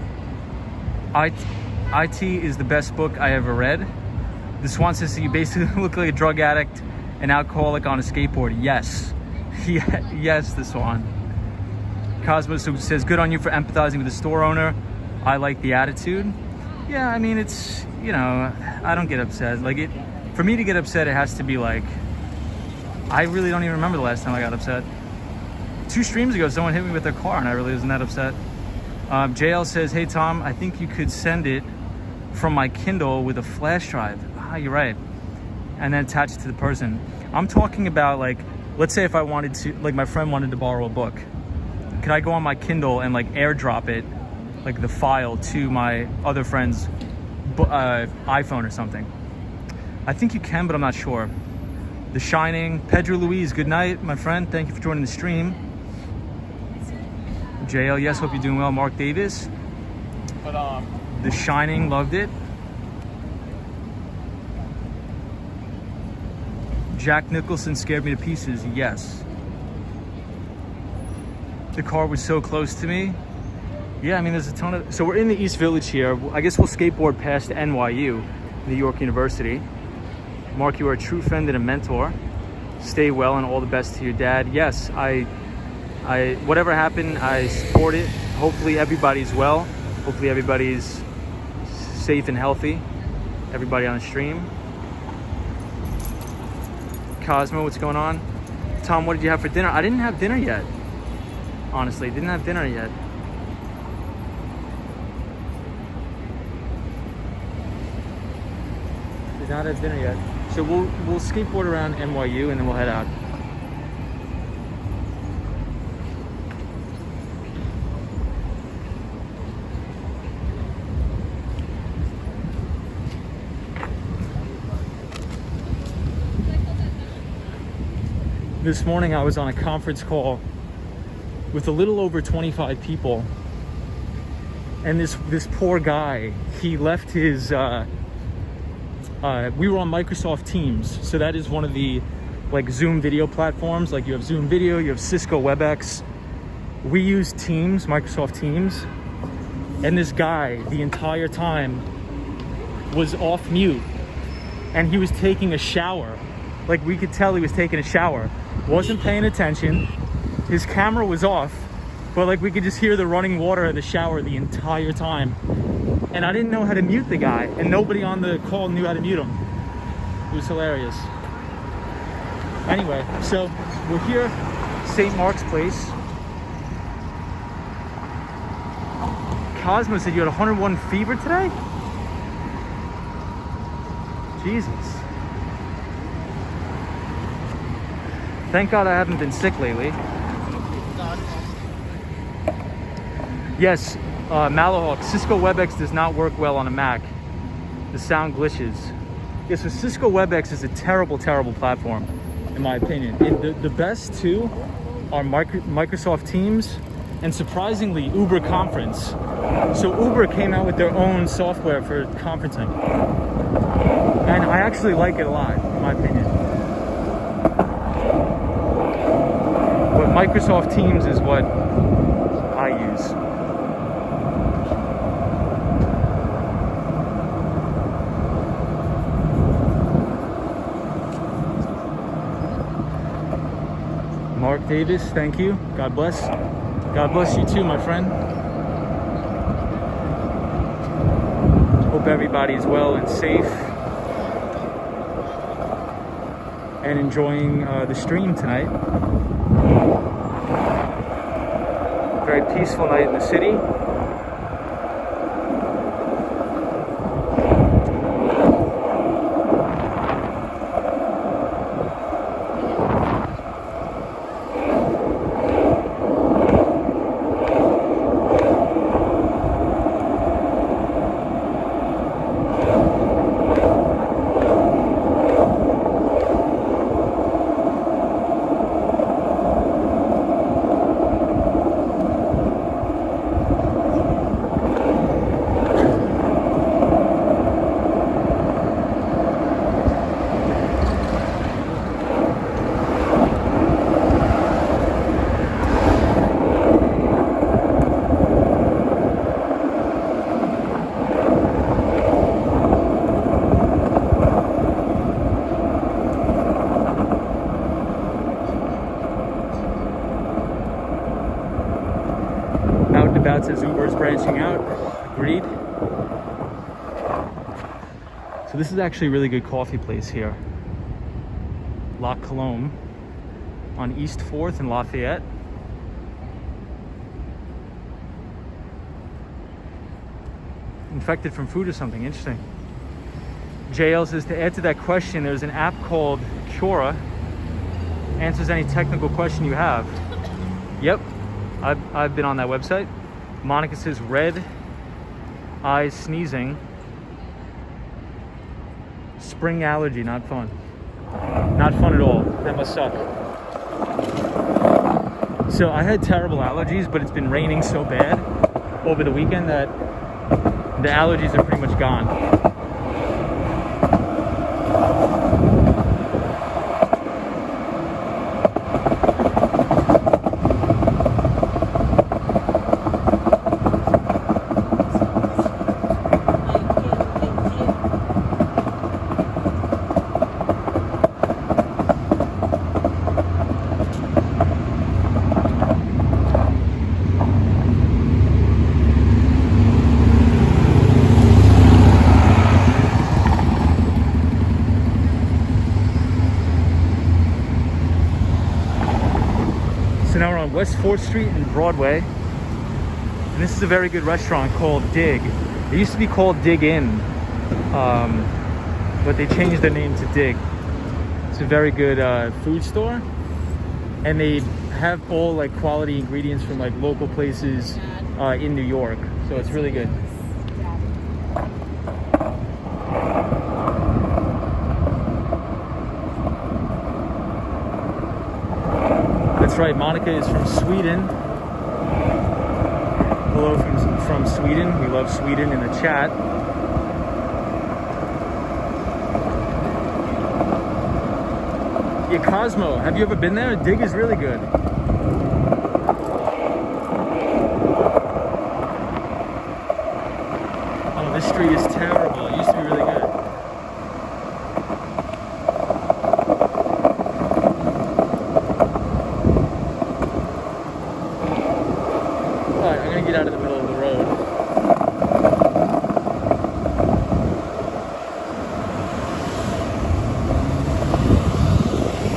IT is the best book I ever read. The Swan says you basically look like a drug addict, an alcoholic on a skateboard. Yes, yes, the Swan. Cosmos says, good on you for empathizing with the store owner. I like the attitude. Yeah, I mean, it's, you know, I don't get upset. Like, for me to get upset, it has to be like, I really don't even remember the last time I got upset. 2 streams ago, someone hit me with their car and I really wasn't that upset. JL says, hey Tom, I think you could send it from my Kindle with a flash drive. Ah, you're right. And then attach it to the person. I'm talking about, like, let's say if I wanted to, like, my friend wanted to borrow a book. Could I go on my Kindle and like airdrop it, like the file, to my other friend's iPhone or something? I think you can, but I'm not sure. The Shining, Pedro Luis, good night, my friend. Thank you for joining the stream. JL, yes, hope you're doing well. Mark Davis. The Shining, loved it. Jack Nicholson scared me to pieces, yes. The car was so close to me. Yeah, I mean, there's a ton of... So we're in the East Village here. I guess we'll skateboard past NYU, New York University. Mark, you are a true friend and a mentor. Stay well and all the best to your dad. Yes, I whatever happened, I support it. Hopefully everybody's well. Hopefully everybody's safe and healthy. Everybody on the stream. Cosmo, what's going on? Tom, what did you have for dinner? I didn't have dinner yet. Honestly, didn't have dinner yet. Did not have dinner yet. So we'll skateboard around NYU and then we'll head out. This morning I was on a conference call with a little over 25 people, and this poor guy, he left his we were on Microsoft Teams, so that is one of the like Zoom video platforms. Like, you have Zoom Video, you have Cisco WebEx. We use Teams, Microsoft Teams, and this guy the entire time was off mute, and he was taking a shower. Like, we could tell he was taking a shower, wasn't paying attention. his camera was off, but like we could just hear the running water in the shower the entire time. And I didn't know how to mute the guy, and nobody on the call knew how to mute him. It was hilarious. Anyway, so we're here, St. Mark's Place. Cosmo said you had 101 fever today? Jesus. Thank God I haven't been sick lately. Yes, Malahawk, Cisco WebEx does not work well on a Mac. The sound glitches. Yeah, so Cisco WebEx is a terrible, terrible platform, in my opinion. The best two are Microsoft Teams and, surprisingly, Uber Conference. So Uber came out with their own software for conferencing. And I actually like it a lot, in my opinion. But Microsoft Teams is what I use. Mark Davis, thank you. God bless. God bless you too, my friend. Hope everybody's well and safe and enjoying the stream tonight. Very peaceful night in the city. About says Uber's branching out. Agreed. So this is actually a really good coffee place here. La Colombe on East 4th in Lafayette. Infected from food or something, interesting. JL says to add to that question, there's an app called Cura. Answers any technical question you have. Yep, I've been on that website. Monica says red eyes sneezing. Spring allergy, not fun. Not fun at all. That must suck. So I had terrible allergies, but it's been raining so bad over the weekend that the allergies are pretty much gone. So now we're on West 4th Street and Broadway. And this is a very good restaurant called Dig. It used to be called Dig In, but they changed their name to Dig. It's a very good food store. And they have all like quality ingredients from like local places in New York. So it's really good. That's right, Monica is from Sweden. Hello from Sweden. We love Sweden in the chat. Yeah, Cosmo, have you ever been there? Dig is really good. Oh, this street is terrible. It used to be really good.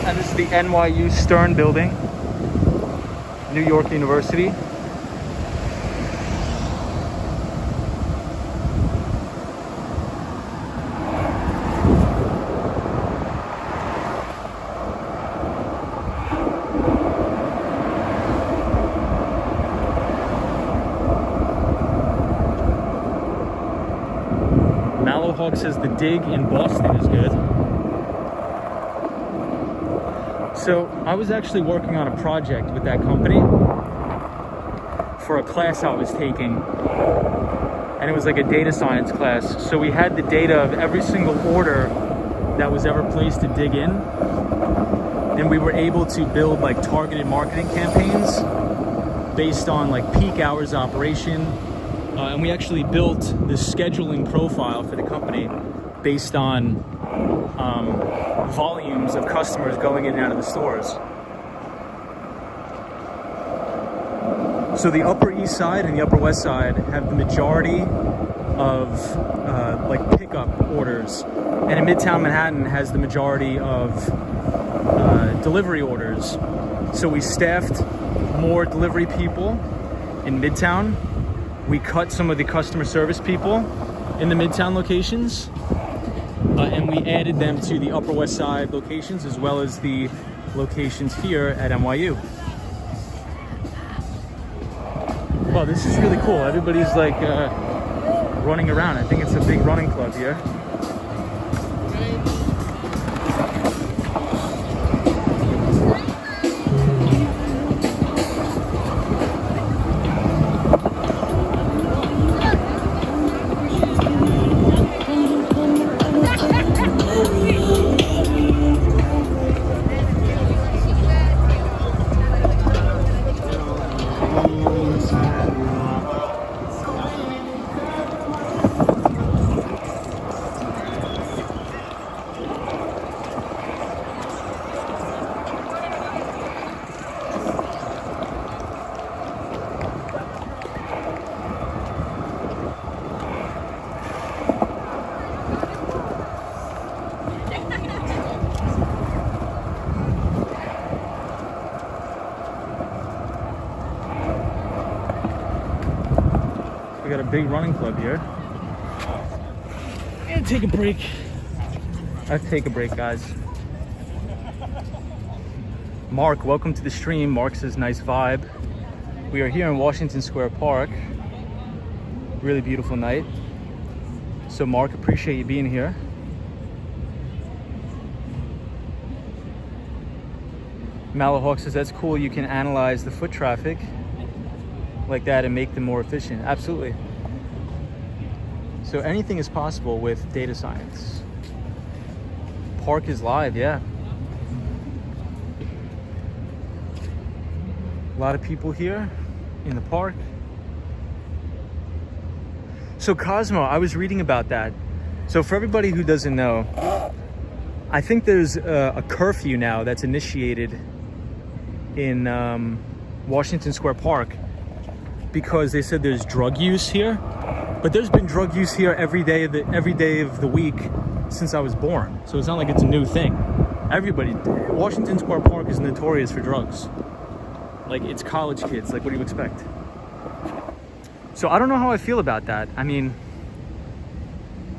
And this is the NYU Stern building, New York University. Hawk says the dig in Boston is good. So I was actually working on a project with that company for a class I was taking, and it was like a data science class. So we had the data of every single order that was ever placed to dig in, and we were able to build like targeted marketing campaigns based on like peak hours operation. And we actually built this scheduling profile for the company based on volumes of customers going in and out of the stores. So the Upper East Side and the Upper West Side have the majority of like pickup orders, and in Midtown Manhattan has the majority of delivery orders. So we staffed more delivery people in Midtown. We cut some of the customer service people in the Midtown locations, and we added them to the Upper West Side locations as well as the locations here at NYU. Wow, this is really cool. Everybody's like running around. I think it's a big running club here. We got a big running club here. And take a break. I take a break, guys. Mark, welcome to the stream. Mark says nice vibe. We are here in Washington Square Park. Really beautiful night. So Mark, appreciate you being here. Malahawk says that's cool. You can analyze the foot traffic like that and make them more efficient. Absolutely. So anything is possible with data science. Park is live, yeah. A lot of people here in the park. So Cosmo, I was reading about that. So for everybody who doesn't know, I think there's a curfew now that's initiated in Washington Square Park because they said there's drug use here, but there's been drug use here every day of the week since I was born. So it's not like it's a new thing. Washington Square Park is notorious for drugs. Like, it's college kids. Like, what do you expect? So I don't know how I feel about that. I mean,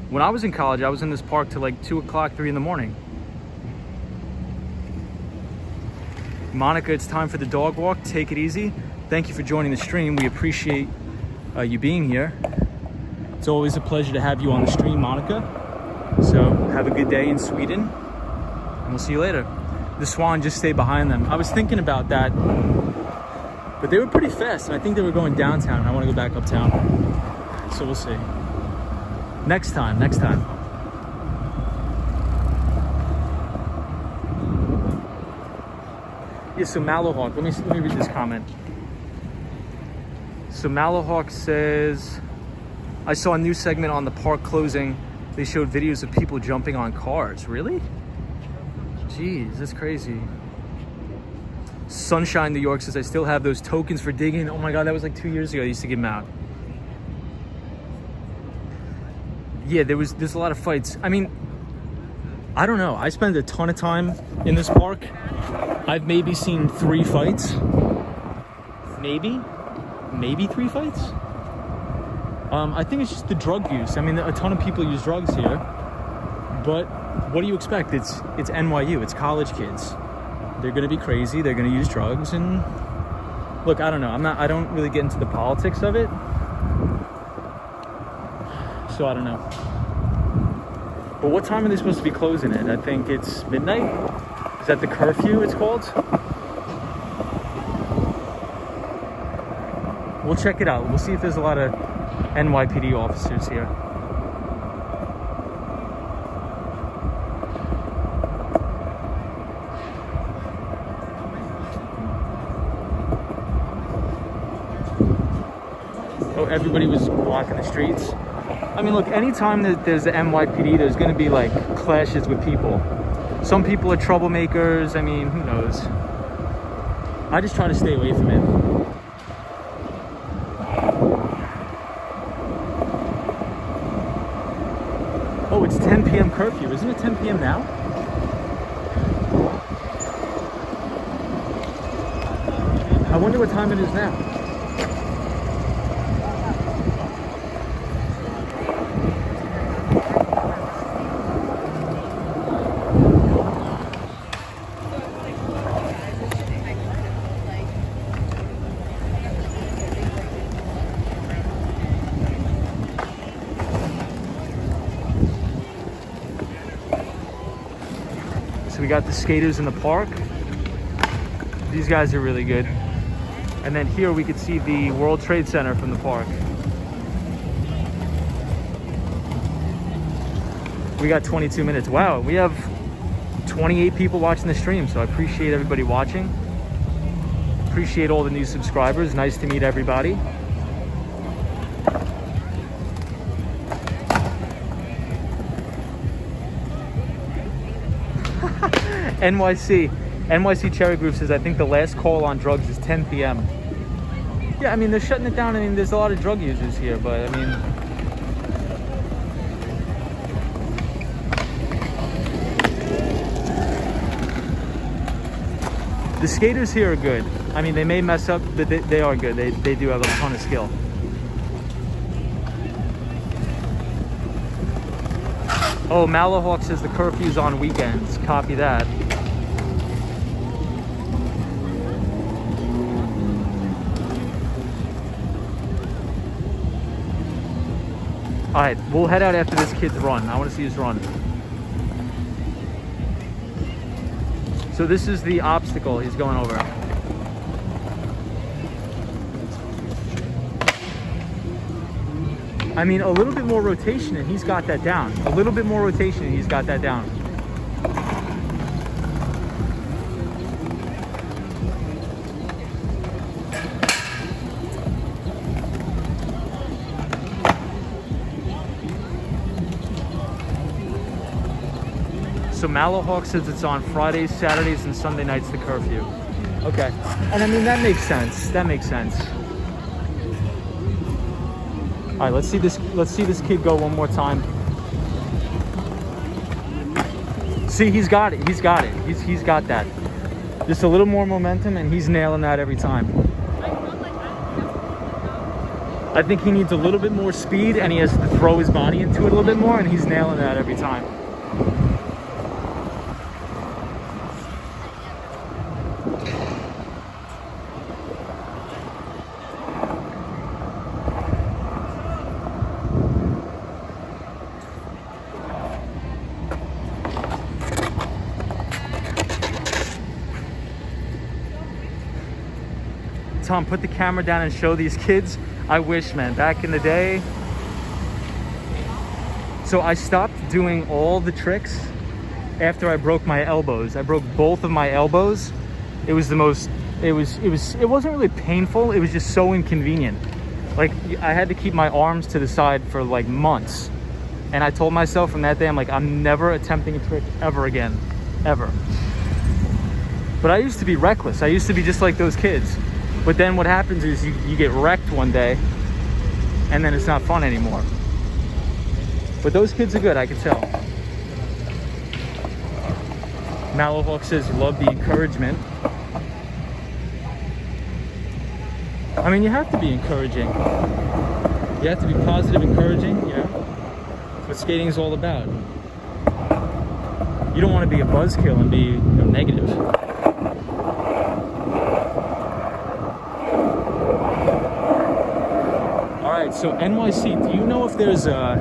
when I was in college, I was in this park till like 2 o'clock, 3 in the morning. Monica, it's time for the dog walk. Take it easy. Thank you for joining the stream. We appreciate you being here. It's always a pleasure to have you on the stream, Monica. So have a good day in Sweden, and we'll see you later. The Swan just stayed behind them. I was thinking about that, but they were pretty fast, and I think they were going downtown, and I want to go back uptown. So we'll see. Next time. Yeah, so Malahawk, let me read this comment. So Malahawk says, I saw a new segment on the park closing. They showed videos of people jumping on cars. Really? Jeez, that's crazy. Sunshine New York says, I still have those tokens for digging. Oh my God, that was like 2 years ago. I used to give them out. Yeah, there's a lot of fights. I mean, I don't know. I spend a ton of time in this park. I've maybe seen 3 fights. Maybe 3 fights. I think it's just the drug use. I mean, a ton of people use drugs here, but what do you expect? It's NYU. It's college kids. They're gonna be crazy. They're gonna use drugs. And look, I don't know. I don't really get into the politics of it, so I don't know. But what time are they supposed to be closing it? I think it's midnight. Is that the curfew it's called? We'll check it out. We'll see if there's a lot of NYPD officers here. Oh, everybody was blocking the streets. I mean, look, anytime that there's the NYPD, there's going to be like clashes with people. Some people are troublemakers. I mean, who knows? I just try to stay away from it. Oh, it's 10 p.m. curfew. Isn't it 10 p.m. now? I wonder what time it is now. So we got the skaters in the park. These guys are really good. And then here we could see the World Trade Center from the park. We got 22 minutes. Wow, we have 28 people watching the stream, so I appreciate everybody watching. Appreciate all the new subscribers. Nice to meet everybody. NYC Cherry Group says, I think the last call on drugs is 10 p.m. Yeah, I mean, they're shutting it down. I mean, there's a lot of drug users here, but I mean, the skaters here are good. I mean, they may mess up, but they are good. They do have a ton of skill. Oh, Malahawk says the curfew's on weekends. Copy that. All right, we'll head out after this kid's run. I want to see his run. So this is the obstacle he's going over. I mean, a little bit more rotation and he's got that down. A little bit more rotation and he's got that down. So Malahawk says it's on Fridays, Saturdays, and Sunday nights, the curfew. Okay. And I mean, that makes sense. That makes sense. All right, let's see this kid go one more time. See, he's got it. He's got it. He's got that. Just a little more momentum and he's nailing that every time. I think he needs a little bit more speed and he has to throw his body into it a little bit more and he's nailing that every time. Tom, put the camera down and show these kids. I wish, man, back in the day. So I stopped doing all the tricks after I broke my elbows. I broke both of my elbows. It was the most, it wasn't really painful. It was just so inconvenient. Like, I had to keep my arms to the side for like months. And I told myself from that day, I'm like, I'm never attempting a trick ever again, ever. But I used to be reckless. I used to be just like those kids. But then what happens is you get wrecked one day and then it's not fun anymore. But those kids are good, I can tell. Malahawk says you love the encouragement. I mean, you have to be encouraging. You have to be positive, encouraging, you know? That's what skating is all about. You don't want to be a buzzkill and be, you know, negative. All right, so NYC, do you know if there's a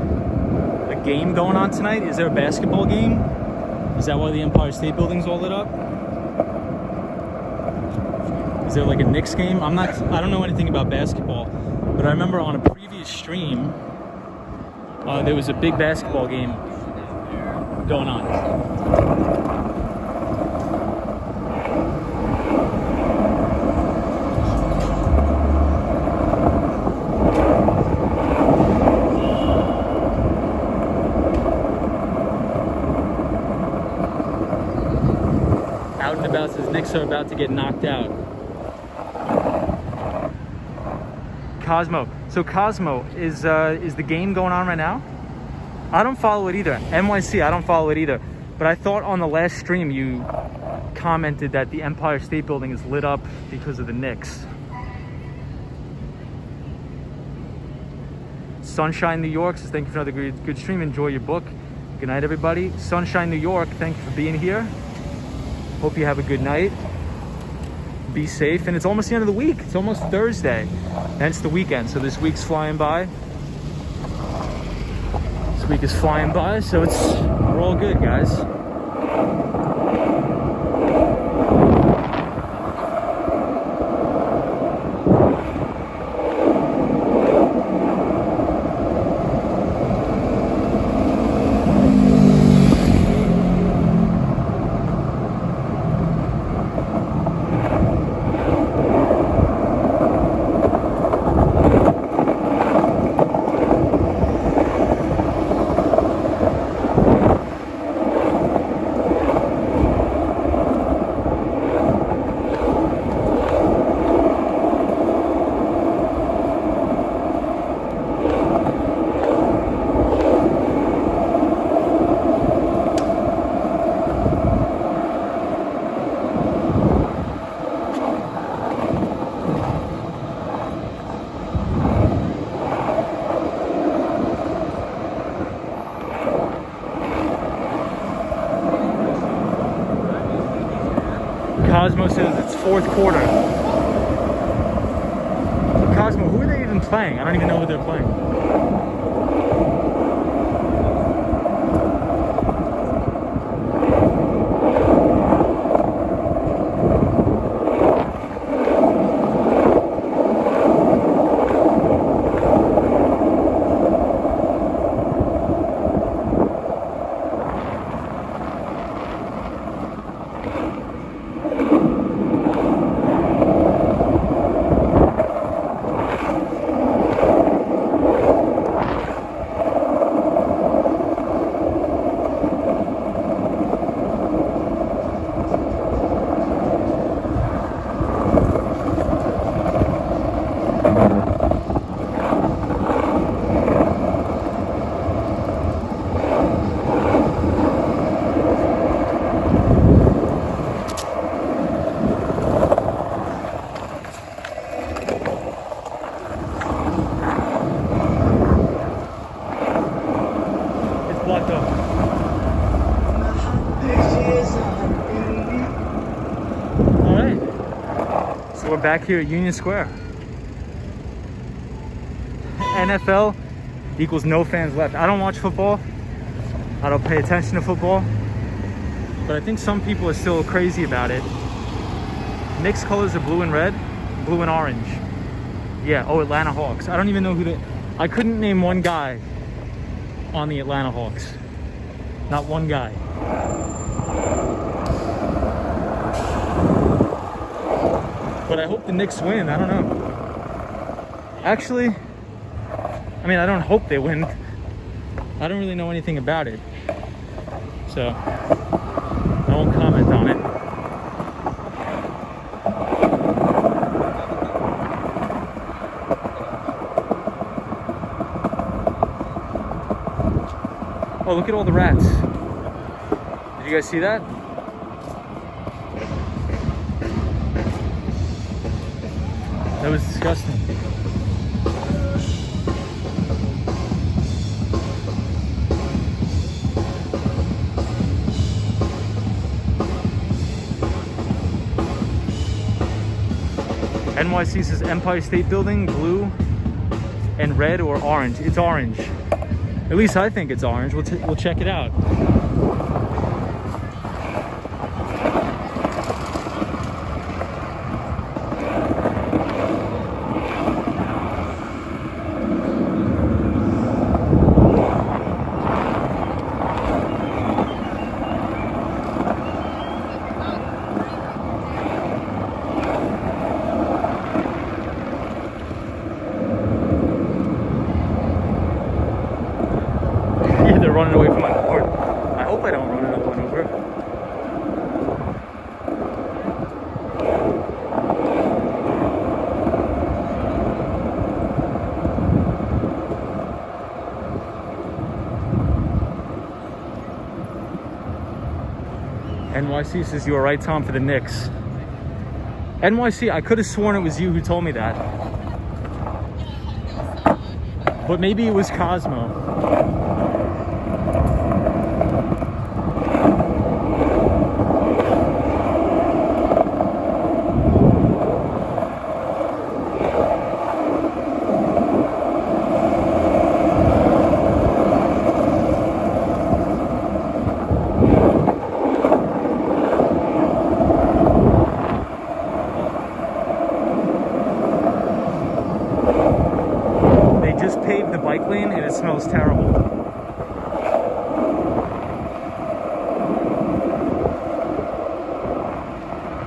game going on tonight? Is there a basketball game? Is that why the Empire State Building's all lit up? Is there like a Knicks game? I don't know anything about basketball, but I remember on a previous stream, there was a big basketball game going on. Out and about says Knicks are about to get knocked out. Cosmo. So Cosmo, is the game going on right now? I don't follow it either. NYC, I don't follow it either. But I thought on the last stream you commented that the Empire State Building is lit up because of the Knicks. Sunshine New York says thank you for another good stream. Enjoy your book. Good night, everybody. Sunshine New York, thank you for being here. Hope you have a good night. Be safe. And it's almost the end of the week. It's almost Thursday. And it's the weekend. So this week's flying by. This week is flying by. So we're all good, guys. Cosmo says it's fourth quarter. Cosmo, who are they even playing? I don't even know who they're playing. We're back here at Union Square. NFL equals no fans left. I don't watch football. I don't pay attention to football. But I think some people are still crazy about it. Knicks colors are blue and red, blue and orange. Yeah, oh, Atlanta Hawks. I don't even know who they... I couldn't name one guy on the Atlanta Hawks. Not one guy. But I hope the Knicks win. I don't know. Actually, I mean, I don't hope they win. I don't really know anything about it. So, I won't comment on it. Oh, look at all the rats. Did you guys see that? That was disgusting. NYC says Empire State Building, blue and red or orange. It's orange. At least I think it's orange. We'll check it out. They're running away from my board. I hope I don't run another one over. NYC says you were right, Tom, for the Knicks. NYC, I could have sworn it was you who told me that. But maybe it was Cosmo. Paved the bike lane and it smells terrible.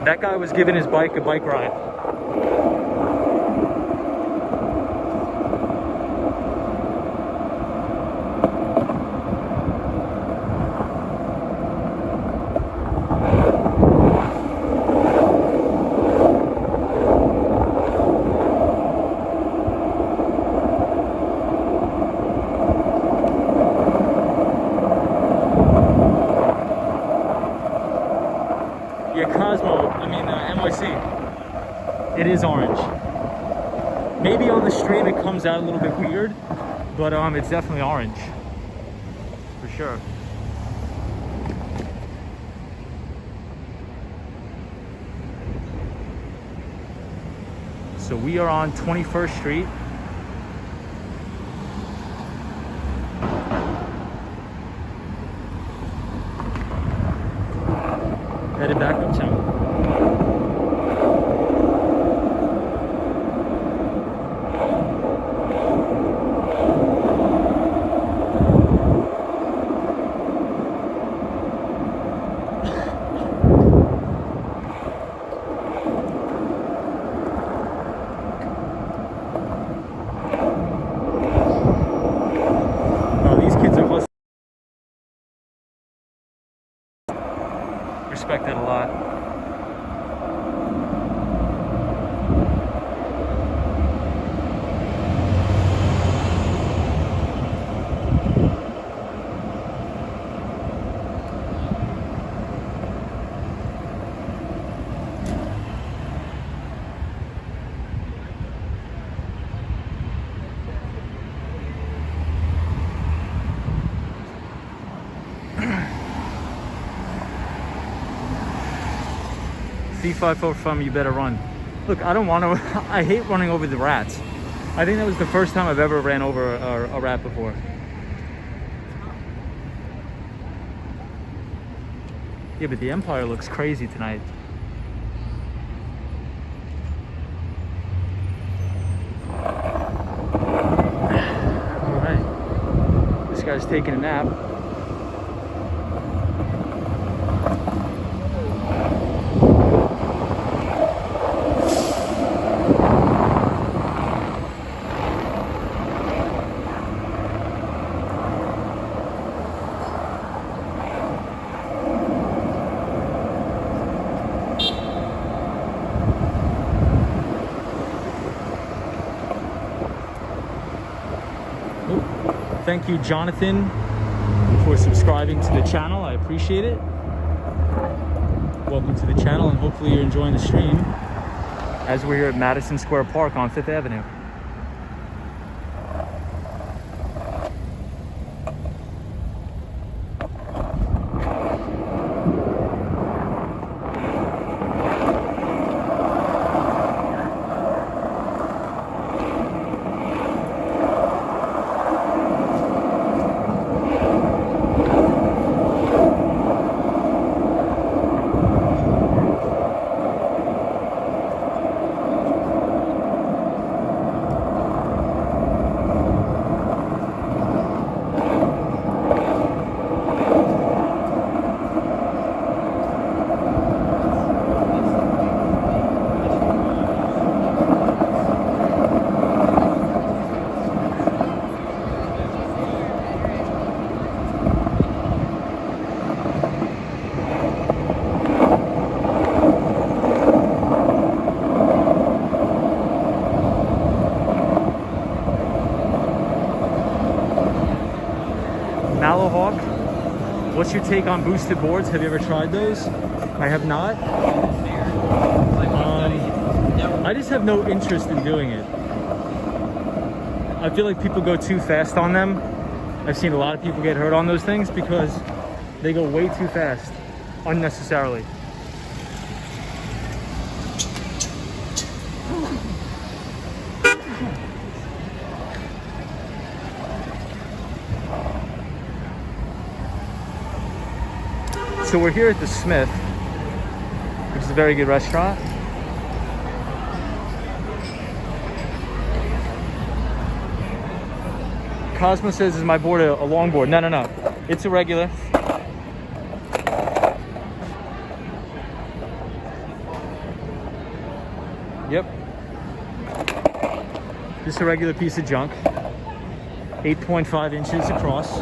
That guy was giving his bike a bike ride. NYC. It is orange. Maybe on the stream it comes out a little bit weird, but it's definitely orange. For sure. So we are on 21st Street. Headed back uptown. Respect it a lot. C54 from you better run. Look, I don't want to. I hate running over the rats. I think that was the first time I've ever ran over a rat before. Yeah, but the Empire looks crazy tonight. All right, this guy's taking a nap. Thank you, Jonathan, for subscribing to the channel. I appreciate it. Welcome to the channel, and hopefully you're enjoying the stream. as we're here at Madison Square Park on 5th Avenue. What's your take on boosted boards? Have you ever tried those? I have not. I just have no interest in doing it. I feel like people go too fast on them. I've seen a lot of people get hurt on those things because they go way too fast, unnecessarily. So we're here at the Smith, which is a very good restaurant. Cosmo says, is my board a long board? No, no, no. It's a regular. Yep. Just a regular piece of junk. 8.5 inches across.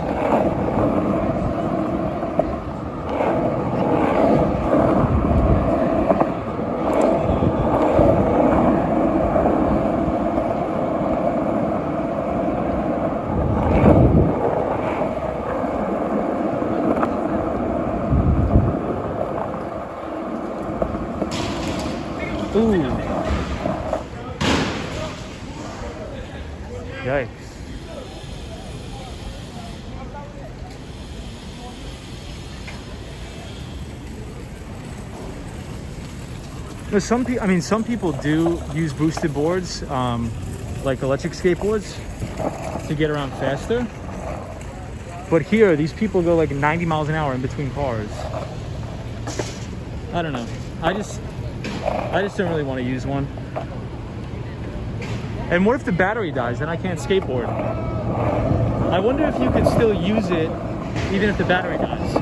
Ooh. Yikes. No, some people do use boosted boards, like electric skateboards, to get around faster. But here, these people go like 90 miles an hour in between cars. I don't know. I just don't really want to use one. And what if the battery dies? Then I can't skateboard. I wonder if you could still use it even if the battery dies.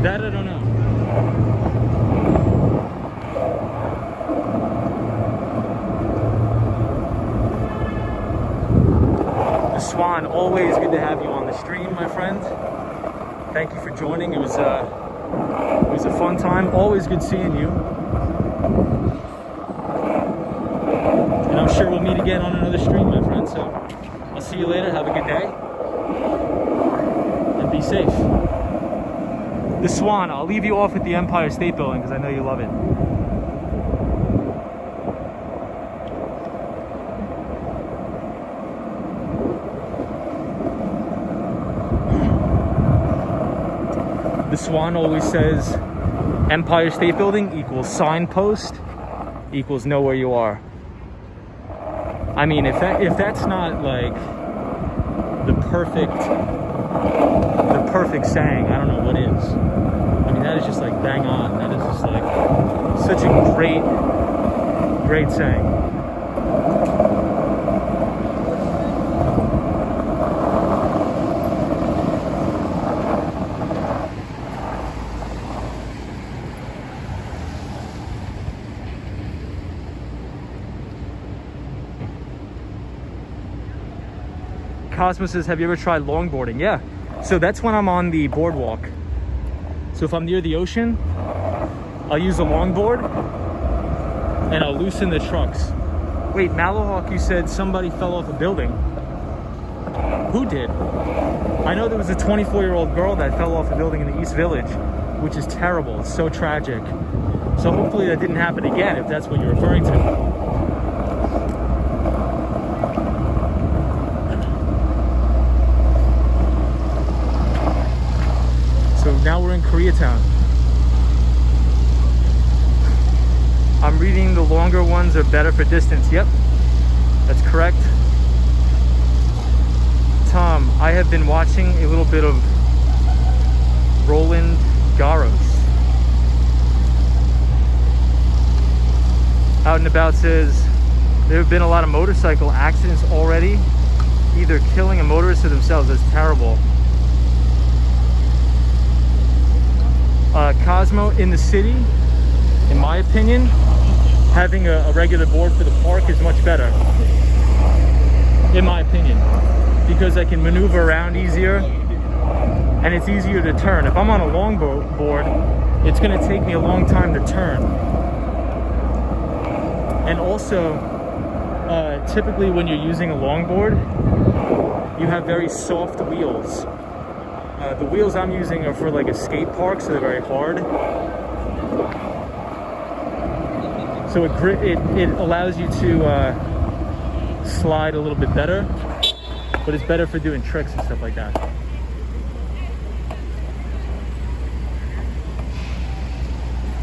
That I don't know. The Swan, always good to have you on the stream, my friend. Thank you for joining. It was a fun time. Always good seeing you. And I'm sure we'll meet again on another stream, my friend. So I'll see you later. Have a good day. And be safe. The Swan, I'll leave you off at the Empire State Building because I know you love it. The Swan always says Empire State Building equals signpost equals know where you are. I mean, if that's not like the perfect saying, I don't know what is. I mean, that is just like bang on. That is just like such a great saying. Cosmo says, have you ever tried longboarding? Yeah. So that's when I'm on the boardwalk. So if I'm near the ocean, I'll use a longboard and I'll loosen the trucks. Wait, Malahawk, you said somebody fell off a building. Who did? I know there was a 24-year-old girl that fell off a building in the East Village, which is terrible. It's so tragic. So hopefully that didn't happen again, if that's what you're referring to. So now we're in Koreatown. I'm reading the longer ones are better for distance. Yep, that's correct. Tom, I have been watching a little bit of Roland Garros. Out and About says there have been a lot of motorcycle accidents already, either killing a motorist or themselves. That's terrible. Cosmo, in the city, in my opinion, having a regular board for the park is much better, in my opinion, because I can maneuver around easier and it's easier to turn. If I'm on a long board, it's going to take me a long time to turn. And also, typically when you're using a longboard, you have very soft wheels. The wheels I'm using are for like a skate park, so they're very hard. So it allows you to slide a little bit better, but it's better for doing tricks and stuff like that.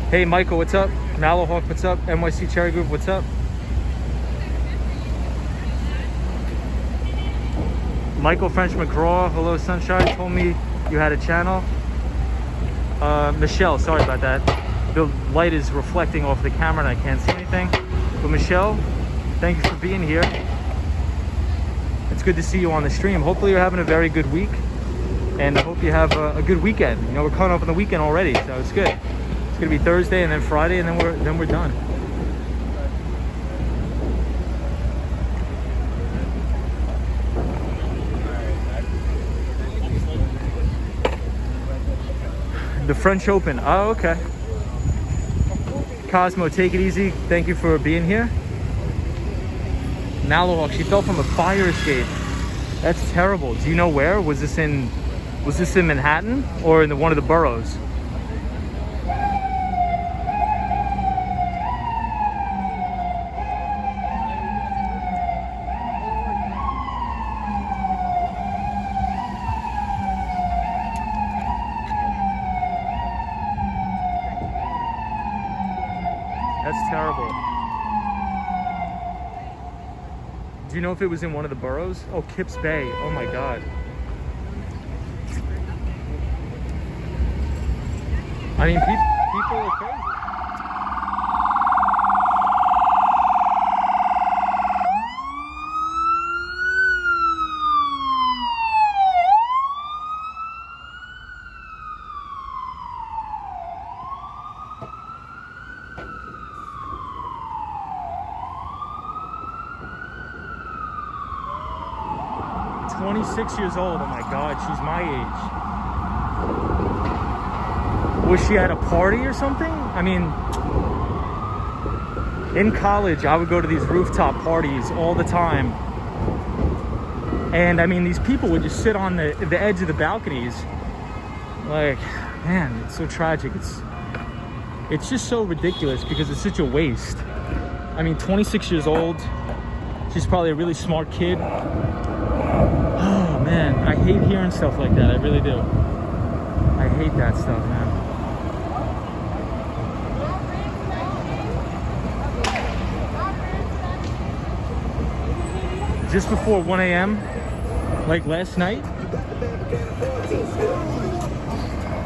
Hey Michael, what's up? Malahawk, what's up? NYC Cherry Group, what's up? Michael French McGraw, hello Sunshine, told me you had a channel. Michelle, sorry about that. The light is reflecting off the camera and I can't see anything. But Michelle, thank you for being here. It's good to see you on the stream. Hopefully you're having a very good week. And I hope you have a good weekend. You know, we're coming up on the weekend already, so it's good. It's gonna be Thursday and then Friday and then we're done. The French Open. Oh, okay. Cosmo, take it easy. Thank you for being here. Malahawk, she fell from a fire escape. That's terrible. Do you know where? Was this in Manhattan or in one of the boroughs? That's terrible. Do you know if it was in one of the boroughs? Oh, Kips Bay. Oh my God. I mean, people are crazy. She's 6 years old. Oh my God, she's my age. Was she at a party or something? I mean, in college, I would go to these rooftop parties all the time. And I mean, these people would just sit on the edge of the balconies. Like, man, it's so tragic. It's just so ridiculous because it's such a waste. I mean, 26 years old. She's probably a really smart kid. Oh man, I hate hearing stuff like that. I really do. I hate that stuff, man. Just before 1 a.m., like last night?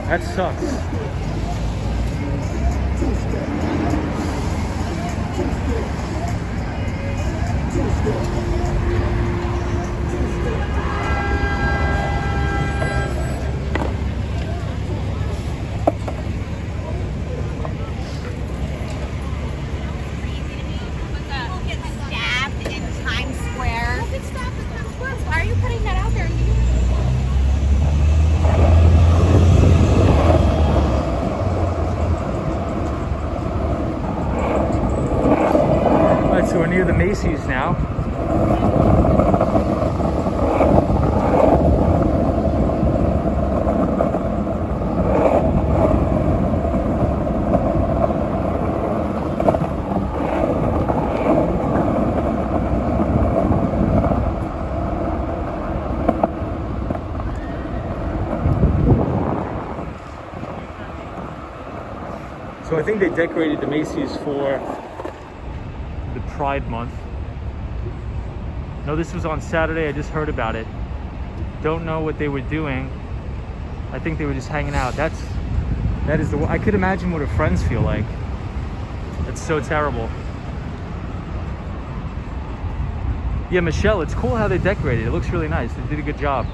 That sucks. So we're near the Macy's now. So I think they decorated the Macy's for the Pride Month. No, this was on Saturday. I just heard about it. Don't know what they were doing. I think they were just hanging out. That is the. I could imagine what her friends feel like. It's so terrible. Yeah, Michelle, it's cool how they decorated. It looks really nice. They did a good job.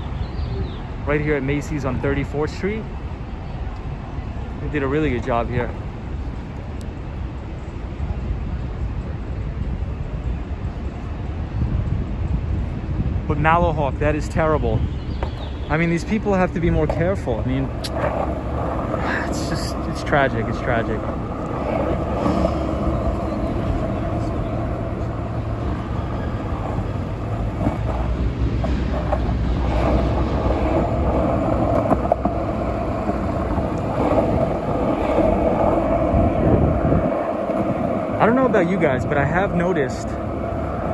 Right here at Macy's on 34th Street. They did a really good job here. But Malahawk, that is terrible. I mean, these people have to be more careful. I mean, it's tragic. It's tragic. I don't know about you guys, but I have noticed,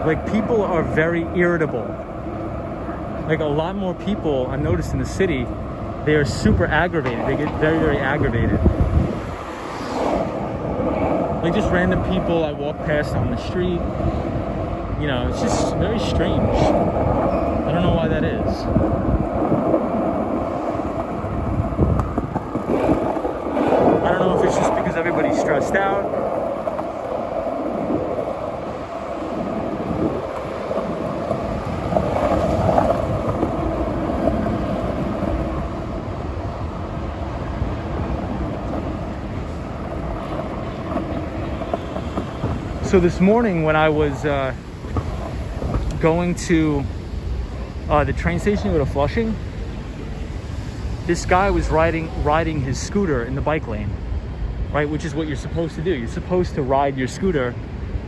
like, people are very irritable. Like, a lot more people I've noticed in the city, they are super aggravated. They get very, very aggravated. Like, just random people I walk past on the street. You know, it's just very strange. I don't know why that is. I don't know if it's just because everybody's stressed out. So this morning when I was going to the train station to go to Flushing, this guy was riding his scooter in the bike lane, right? Which is what you're supposed to do. You're supposed to ride your scooter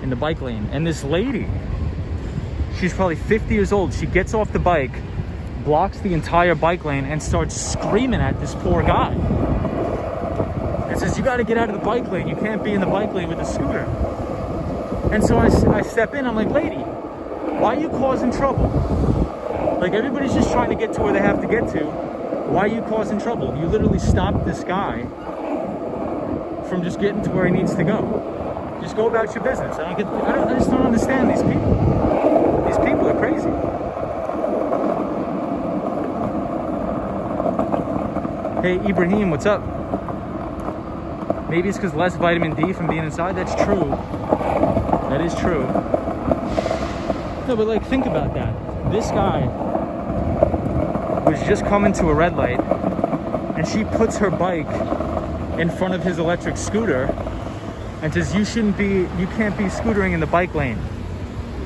in the bike lane. And this lady, she's probably 50 years old. She gets off the bike, blocks the entire bike lane, and starts screaming at this poor guy. And says, "You got to get out of the bike lane. You can't be in the bike lane with a scooter." And so I step in, I'm like, "Lady, why are you causing trouble? Like, everybody's just trying to get to where they have to get to. Why are you causing trouble? You literally stopped this guy from just getting to where he needs to go. Just go about your business." I just don't understand these people. These people are crazy. Hey, Ibrahim, what's up? Maybe it's because less vitamin D from being inside. That's true. That is true. No, but like, think about that. This guy was just coming to a red light, and she puts her bike in front of his electric scooter and says, you can't be scootering in the bike lane.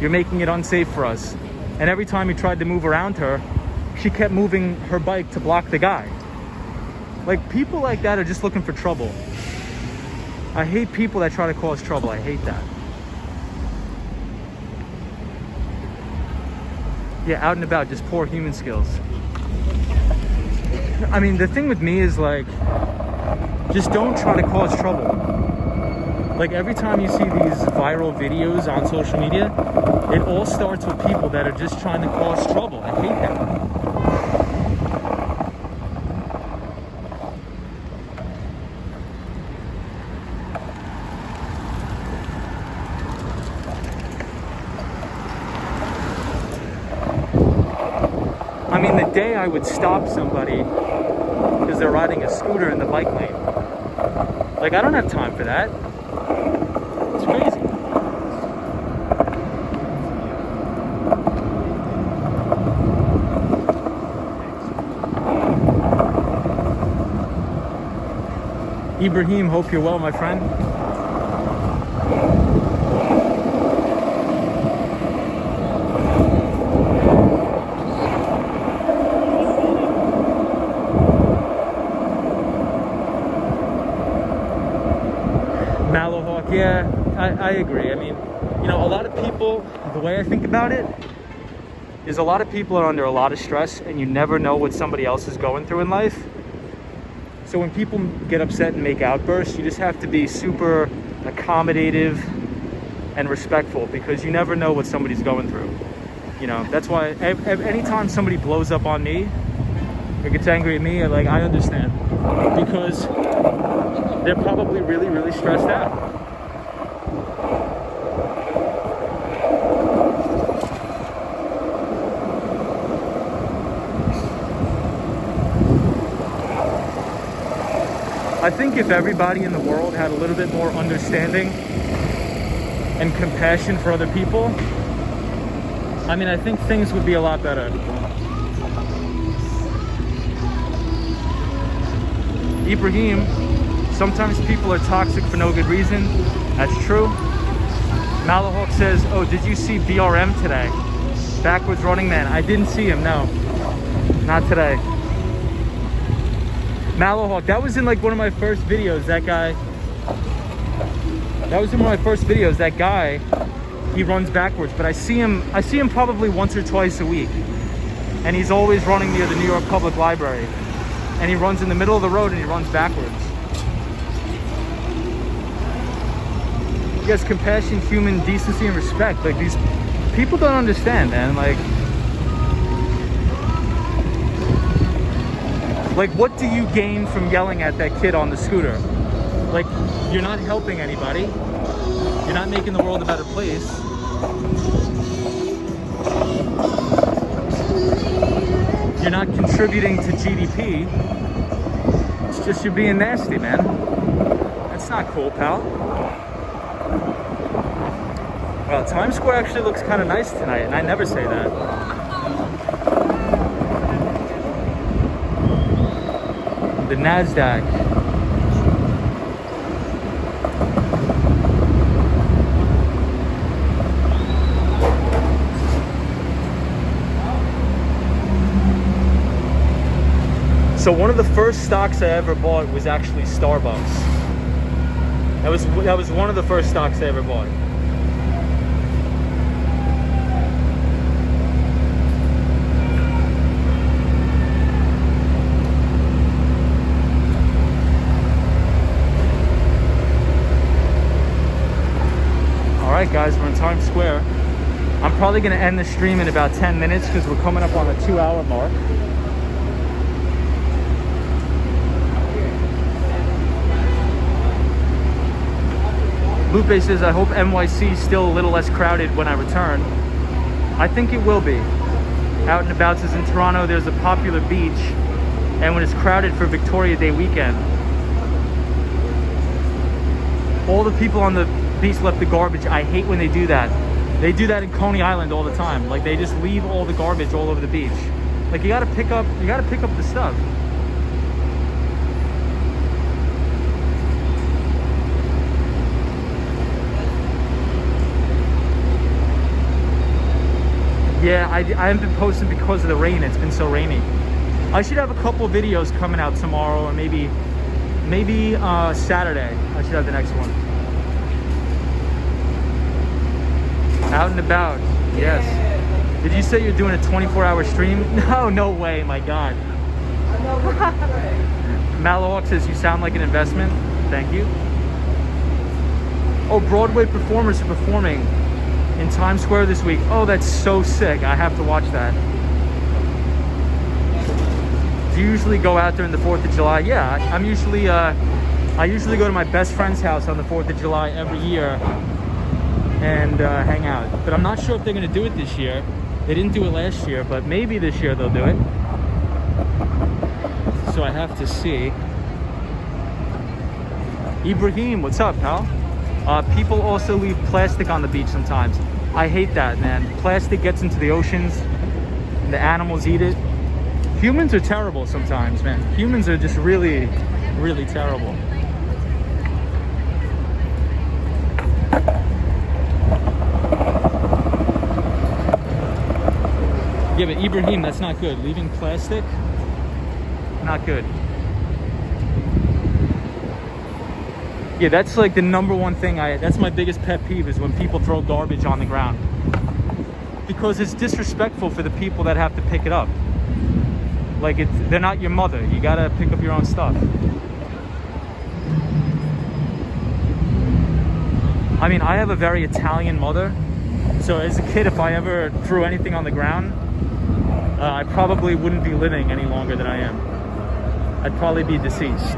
You're making it unsafe for us. And every time he tried to move around her, she kept moving her bike to block the guy. Like, people like that are just looking for trouble. I hate people that try to cause trouble. I hate that. Yeah, out and about, just poor human skills. I mean, the thing with me is, like, just don't try to cause trouble. Like, every time you see these viral videos on social media, it all starts with people that are just trying to cause trouble. I hate that. I mean, the day I would stop somebody because they're riding a scooter in the bike lane. Like, I don't have time for that. It's crazy. Ibrahim, hope you're well, my friend. Malahawk, yeah, I agree. I mean, you know, a lot of people, the way I think about it is a lot of people are under a lot of stress, and you never know what somebody else is going through in life. So when people get upset and make outbursts, you just have to be super accommodative and respectful, because you never know what somebody's going through. You know, that's why anytime somebody blows up on me, or gets angry at me, like, I understand. Because they're probably really, really stressed out. I think if everybody in the world had a little bit more understanding and compassion for other people, I mean, I think things would be a lot better. Ibrahim, sometimes people are toxic for no good reason. That's true. Malahawk says, oh, did you see BRM today? Backwards Running Man. I didn't see him, no. Not today. Malahawk, that was in like one of my first videos, that guy. That was in one of my first videos, that guy, he runs backwards, but I see him probably once or twice a week. And he's always running near the New York Public Library. And he runs in the middle of the road and he runs backwards. He has compassion, human decency, and respect. Like, these people don't understand, man. Like, what do you gain from yelling at that kid on the scooter? Like, you're not helping anybody. You're not making the world a better place. You're not contributing to GDP. It's just you're being nasty, man. That's not cool, pal. Well, Times Square actually looks kind of nice tonight, and I never say that. The NASDAQ. So one of the first stocks I ever bought was actually Starbucks. That was one of the first stocks I ever bought. Alright guys, we're in Times Square. I'm probably going to end the stream in about 10 minutes because we're coming up on the 2-hour mark. Lupe says, I hope NYC is still a little less crowded when I return. I think it will be. Out and About says, in Toronto there's a popular beach, and when it's crowded for Victoria Day weekend, all the people on the beach left the garbage. I hate when they do that. They do that in Coney Island all the time. Like, they just leave all the garbage all over the beach. Like, you gotta pick up the stuff. Yeah, I haven't been posting because of the rain. It's been so rainy. I should have a couple videos coming out tomorrow, or maybe Saturday. I should have the next one. Out and About, yes. Did you say you're doing a 24-hour stream? No way, my God. Malahawk says, you sound like an investment. Thank you. Oh, Broadway performers are performing in Times Square this week. Oh, that's so sick. I have to watch that. Do you usually go out during the 4th of July? Yeah, I usually go to my best friend's house on the 4th of July every year and hang out. But I'm not sure if they're going to do it this year. They didn't do it last year, but maybe this year they'll do it. So I have to see. Ibrahim, what's up, pal? People also leave plastic on the beach sometimes. I hate that, man. Plastic gets into the oceans and the animals eat it. Humans are terrible sometimes, man. Humans are just really, really terrible. Yeah, but Ibrahim, that's not good. Leaving plastic, not good. Yeah, that's like the number one thing that's my biggest pet peeve, is when people throw garbage on the ground. Because it's disrespectful for the people that have to pick it up. Like, they're not your mother. You gotta pick up your own stuff. I mean, I have a very Italian mother. So as a kid, if I ever threw anything on the ground, I probably wouldn't be living any longer than I am. I'd probably be deceased.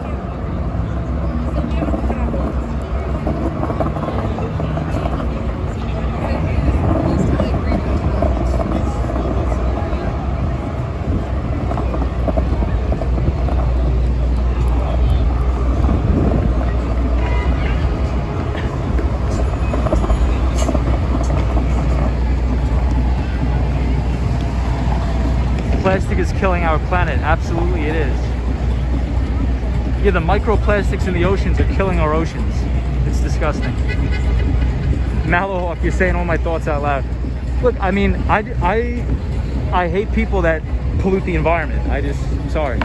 Plastic is killing our planet. Absolutely it is. Yeah, the microplastics in the oceans are killing our oceans. It's disgusting. Mallowhawk, you're saying all my thoughts out loud. Look, I mean, I hate people that pollute the environment. I'm sorry.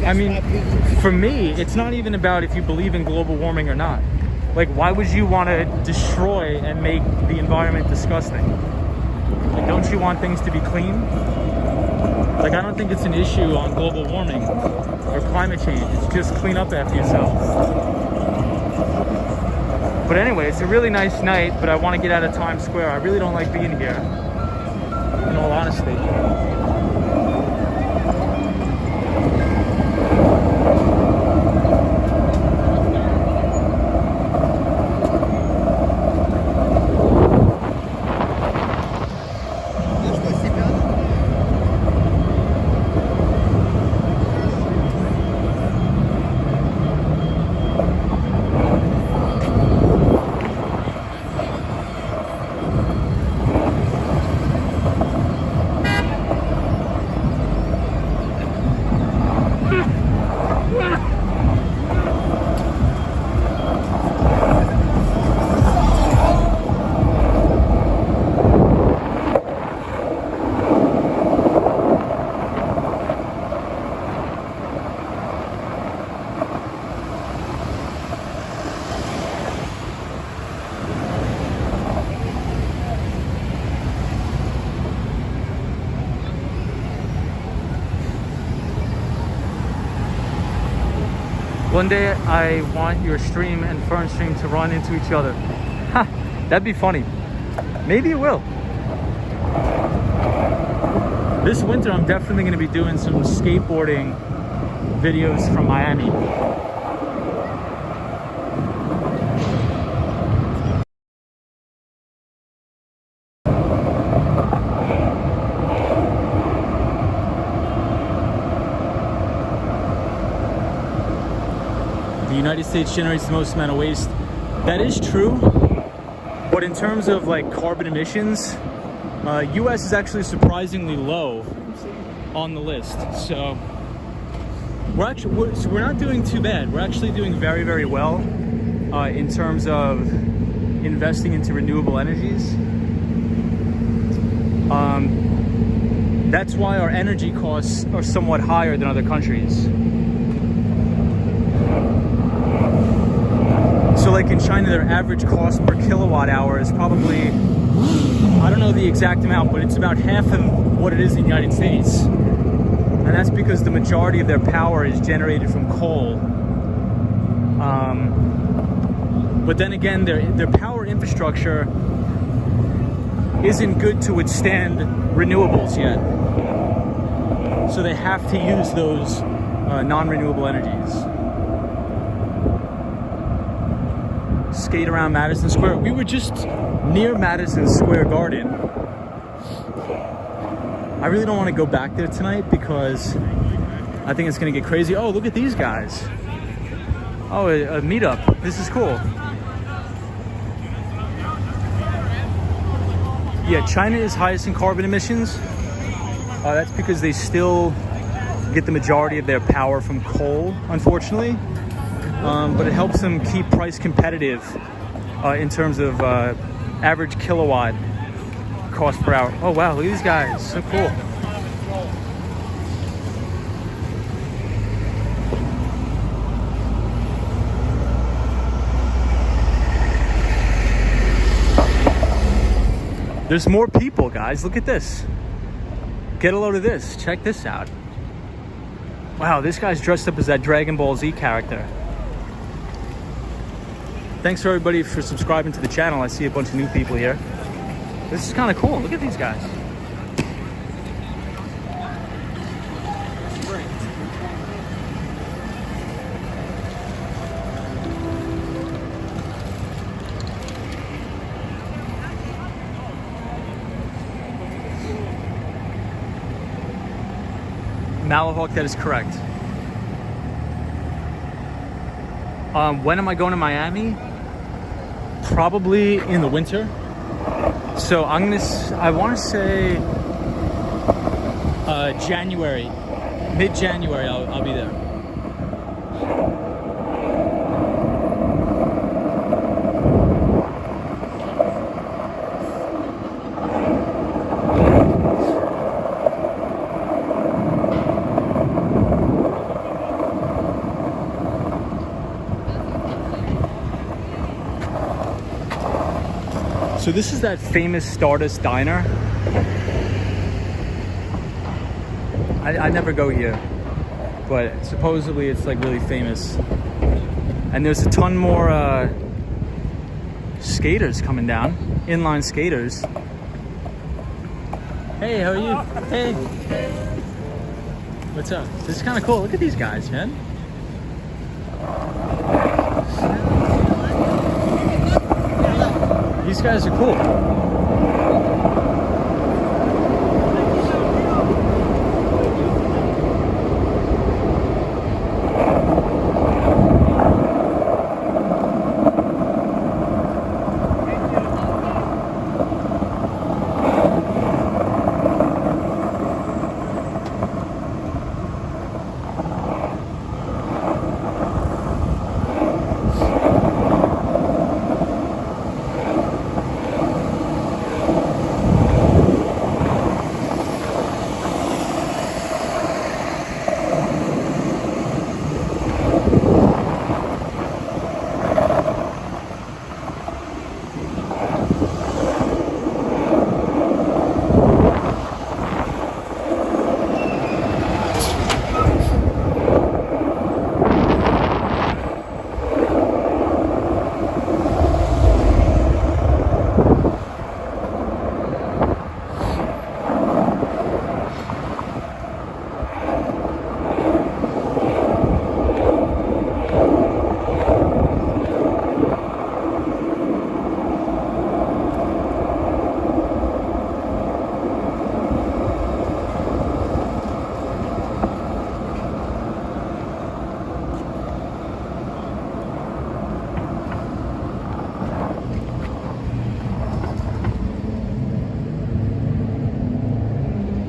I mean, for me, it's not even about if you believe in global warming or not. Like, why would you want to destroy and make the environment disgusting? Like, don't you want things to be clean? Like, I don't think it's an issue on global warming or climate change. It's just clean up after yourself. But anyway, it's a really nice night, but I want to get out of Times Square. I really don't like being here, in all honesty. One day I want your stream and Fern's stream to run into each other. Ha! That'd be funny. Maybe it will. This winter I'm definitely going to be doing some skateboarding videos from Miami. The United States generates the most amount of waste. That is true, but in terms of like carbon emissions, US is actually surprisingly low on the list. So we're not doing too bad. We're actually doing very, very well in terms of investing into renewable energies. That's why our energy costs are somewhat higher than other countries. So like in China, their average cost per kilowatt hour is probably, I don't know the exact amount, but it's about half of what it is in the United States. And that's because the majority of their power is generated from coal. But then again, their power infrastructure isn't good to withstand renewables yet. So they have to use those non-renewable energies. Skate around Madison Square. We were just near Madison Square Garden. I really don't want to go back there tonight because I think it's going to get crazy. Oh, look at these guys. Oh, a meetup. This is cool. Yeah, China is highest in carbon emissions. That's because they still get the majority of their power from coal, unfortunately. But it helps them keep price competitive in terms of average kilowatt cost per hour. Oh wow, look at these guys, so cool. There's more people, guys. Look at this. Get a load of this. Check this out. Wow, this guy's dressed up as that Dragon Ball Z character. Thanks for everybody for subscribing to the channel. I see a bunch of new people here. This is kind of cool. Look at these guys. Malahawk, that is correct. When am I going to Miami? Probably in the winter. So I want to say January, mid-January. I'll be there. So this is that famous Stardust Diner. I never go here, but supposedly it's like really famous. And there's a ton more skaters coming down, inline skaters. Hey, how are you? Hey. What's up? This is kind of cool. Look at these guys, man. These guys are cool.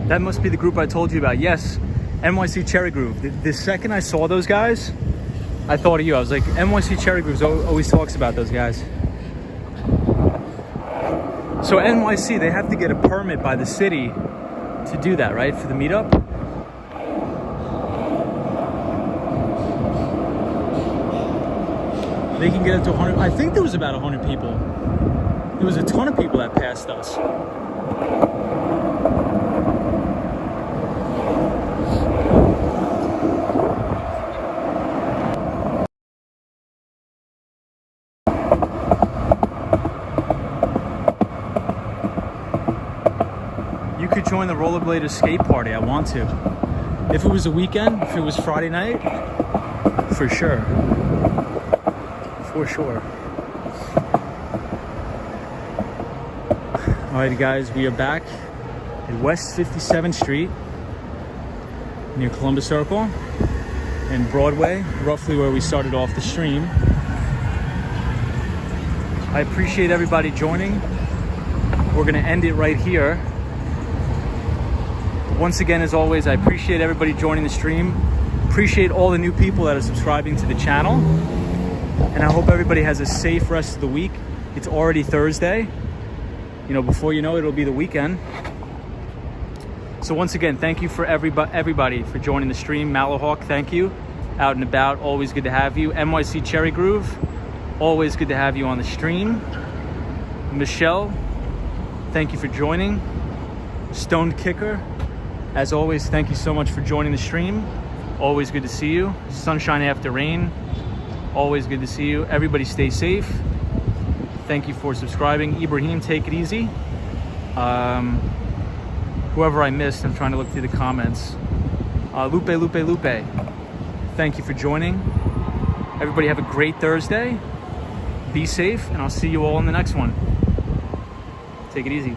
That must be the group I told you about. Yes, NYC Cherry Groove. The second I saw those guys, I thought of you. I was like, NYC Cherry Groove always talks about those guys. So NYC, they have to get a permit by the city to do that, right? For the meetup? They can get up to 100. I think there was about 100 people. There was a ton of people that passed us. You could join the Rollerbladers skate party. I want to. If it was a weekend, if it was Friday night, for sure. For sure. Alright guys, we are back at West 57th Street near Columbus Circle and Broadway, roughly where we started off the stream. I appreciate everybody joining. We're gonna end it right here. Once again, as always, I appreciate everybody joining the stream. Appreciate all the new people that are subscribing to the channel. And I hope everybody has a safe rest of the week. It's already Thursday. You know, before you know it, it'll be the weekend. So once again, thank you for everybody for joining the stream. Malahawk, thank you. Out and about, always good to have you. NYC Cherry Groove, always good to have you on the stream. Michelle, thank you for joining. Stoned Kicker, as always, thank you so much for joining the stream. Always good to see you. Sunshine After Rain, Always good to see you. Everybody stay safe. Thank you for subscribing. Ibrahim, take it easy. Whoever I missed, I'm trying to look through the comments. Lupe. Thank you for joining. Everybody have a great Thursday. Be safe, and I'll see you all in the next one. Take it easy.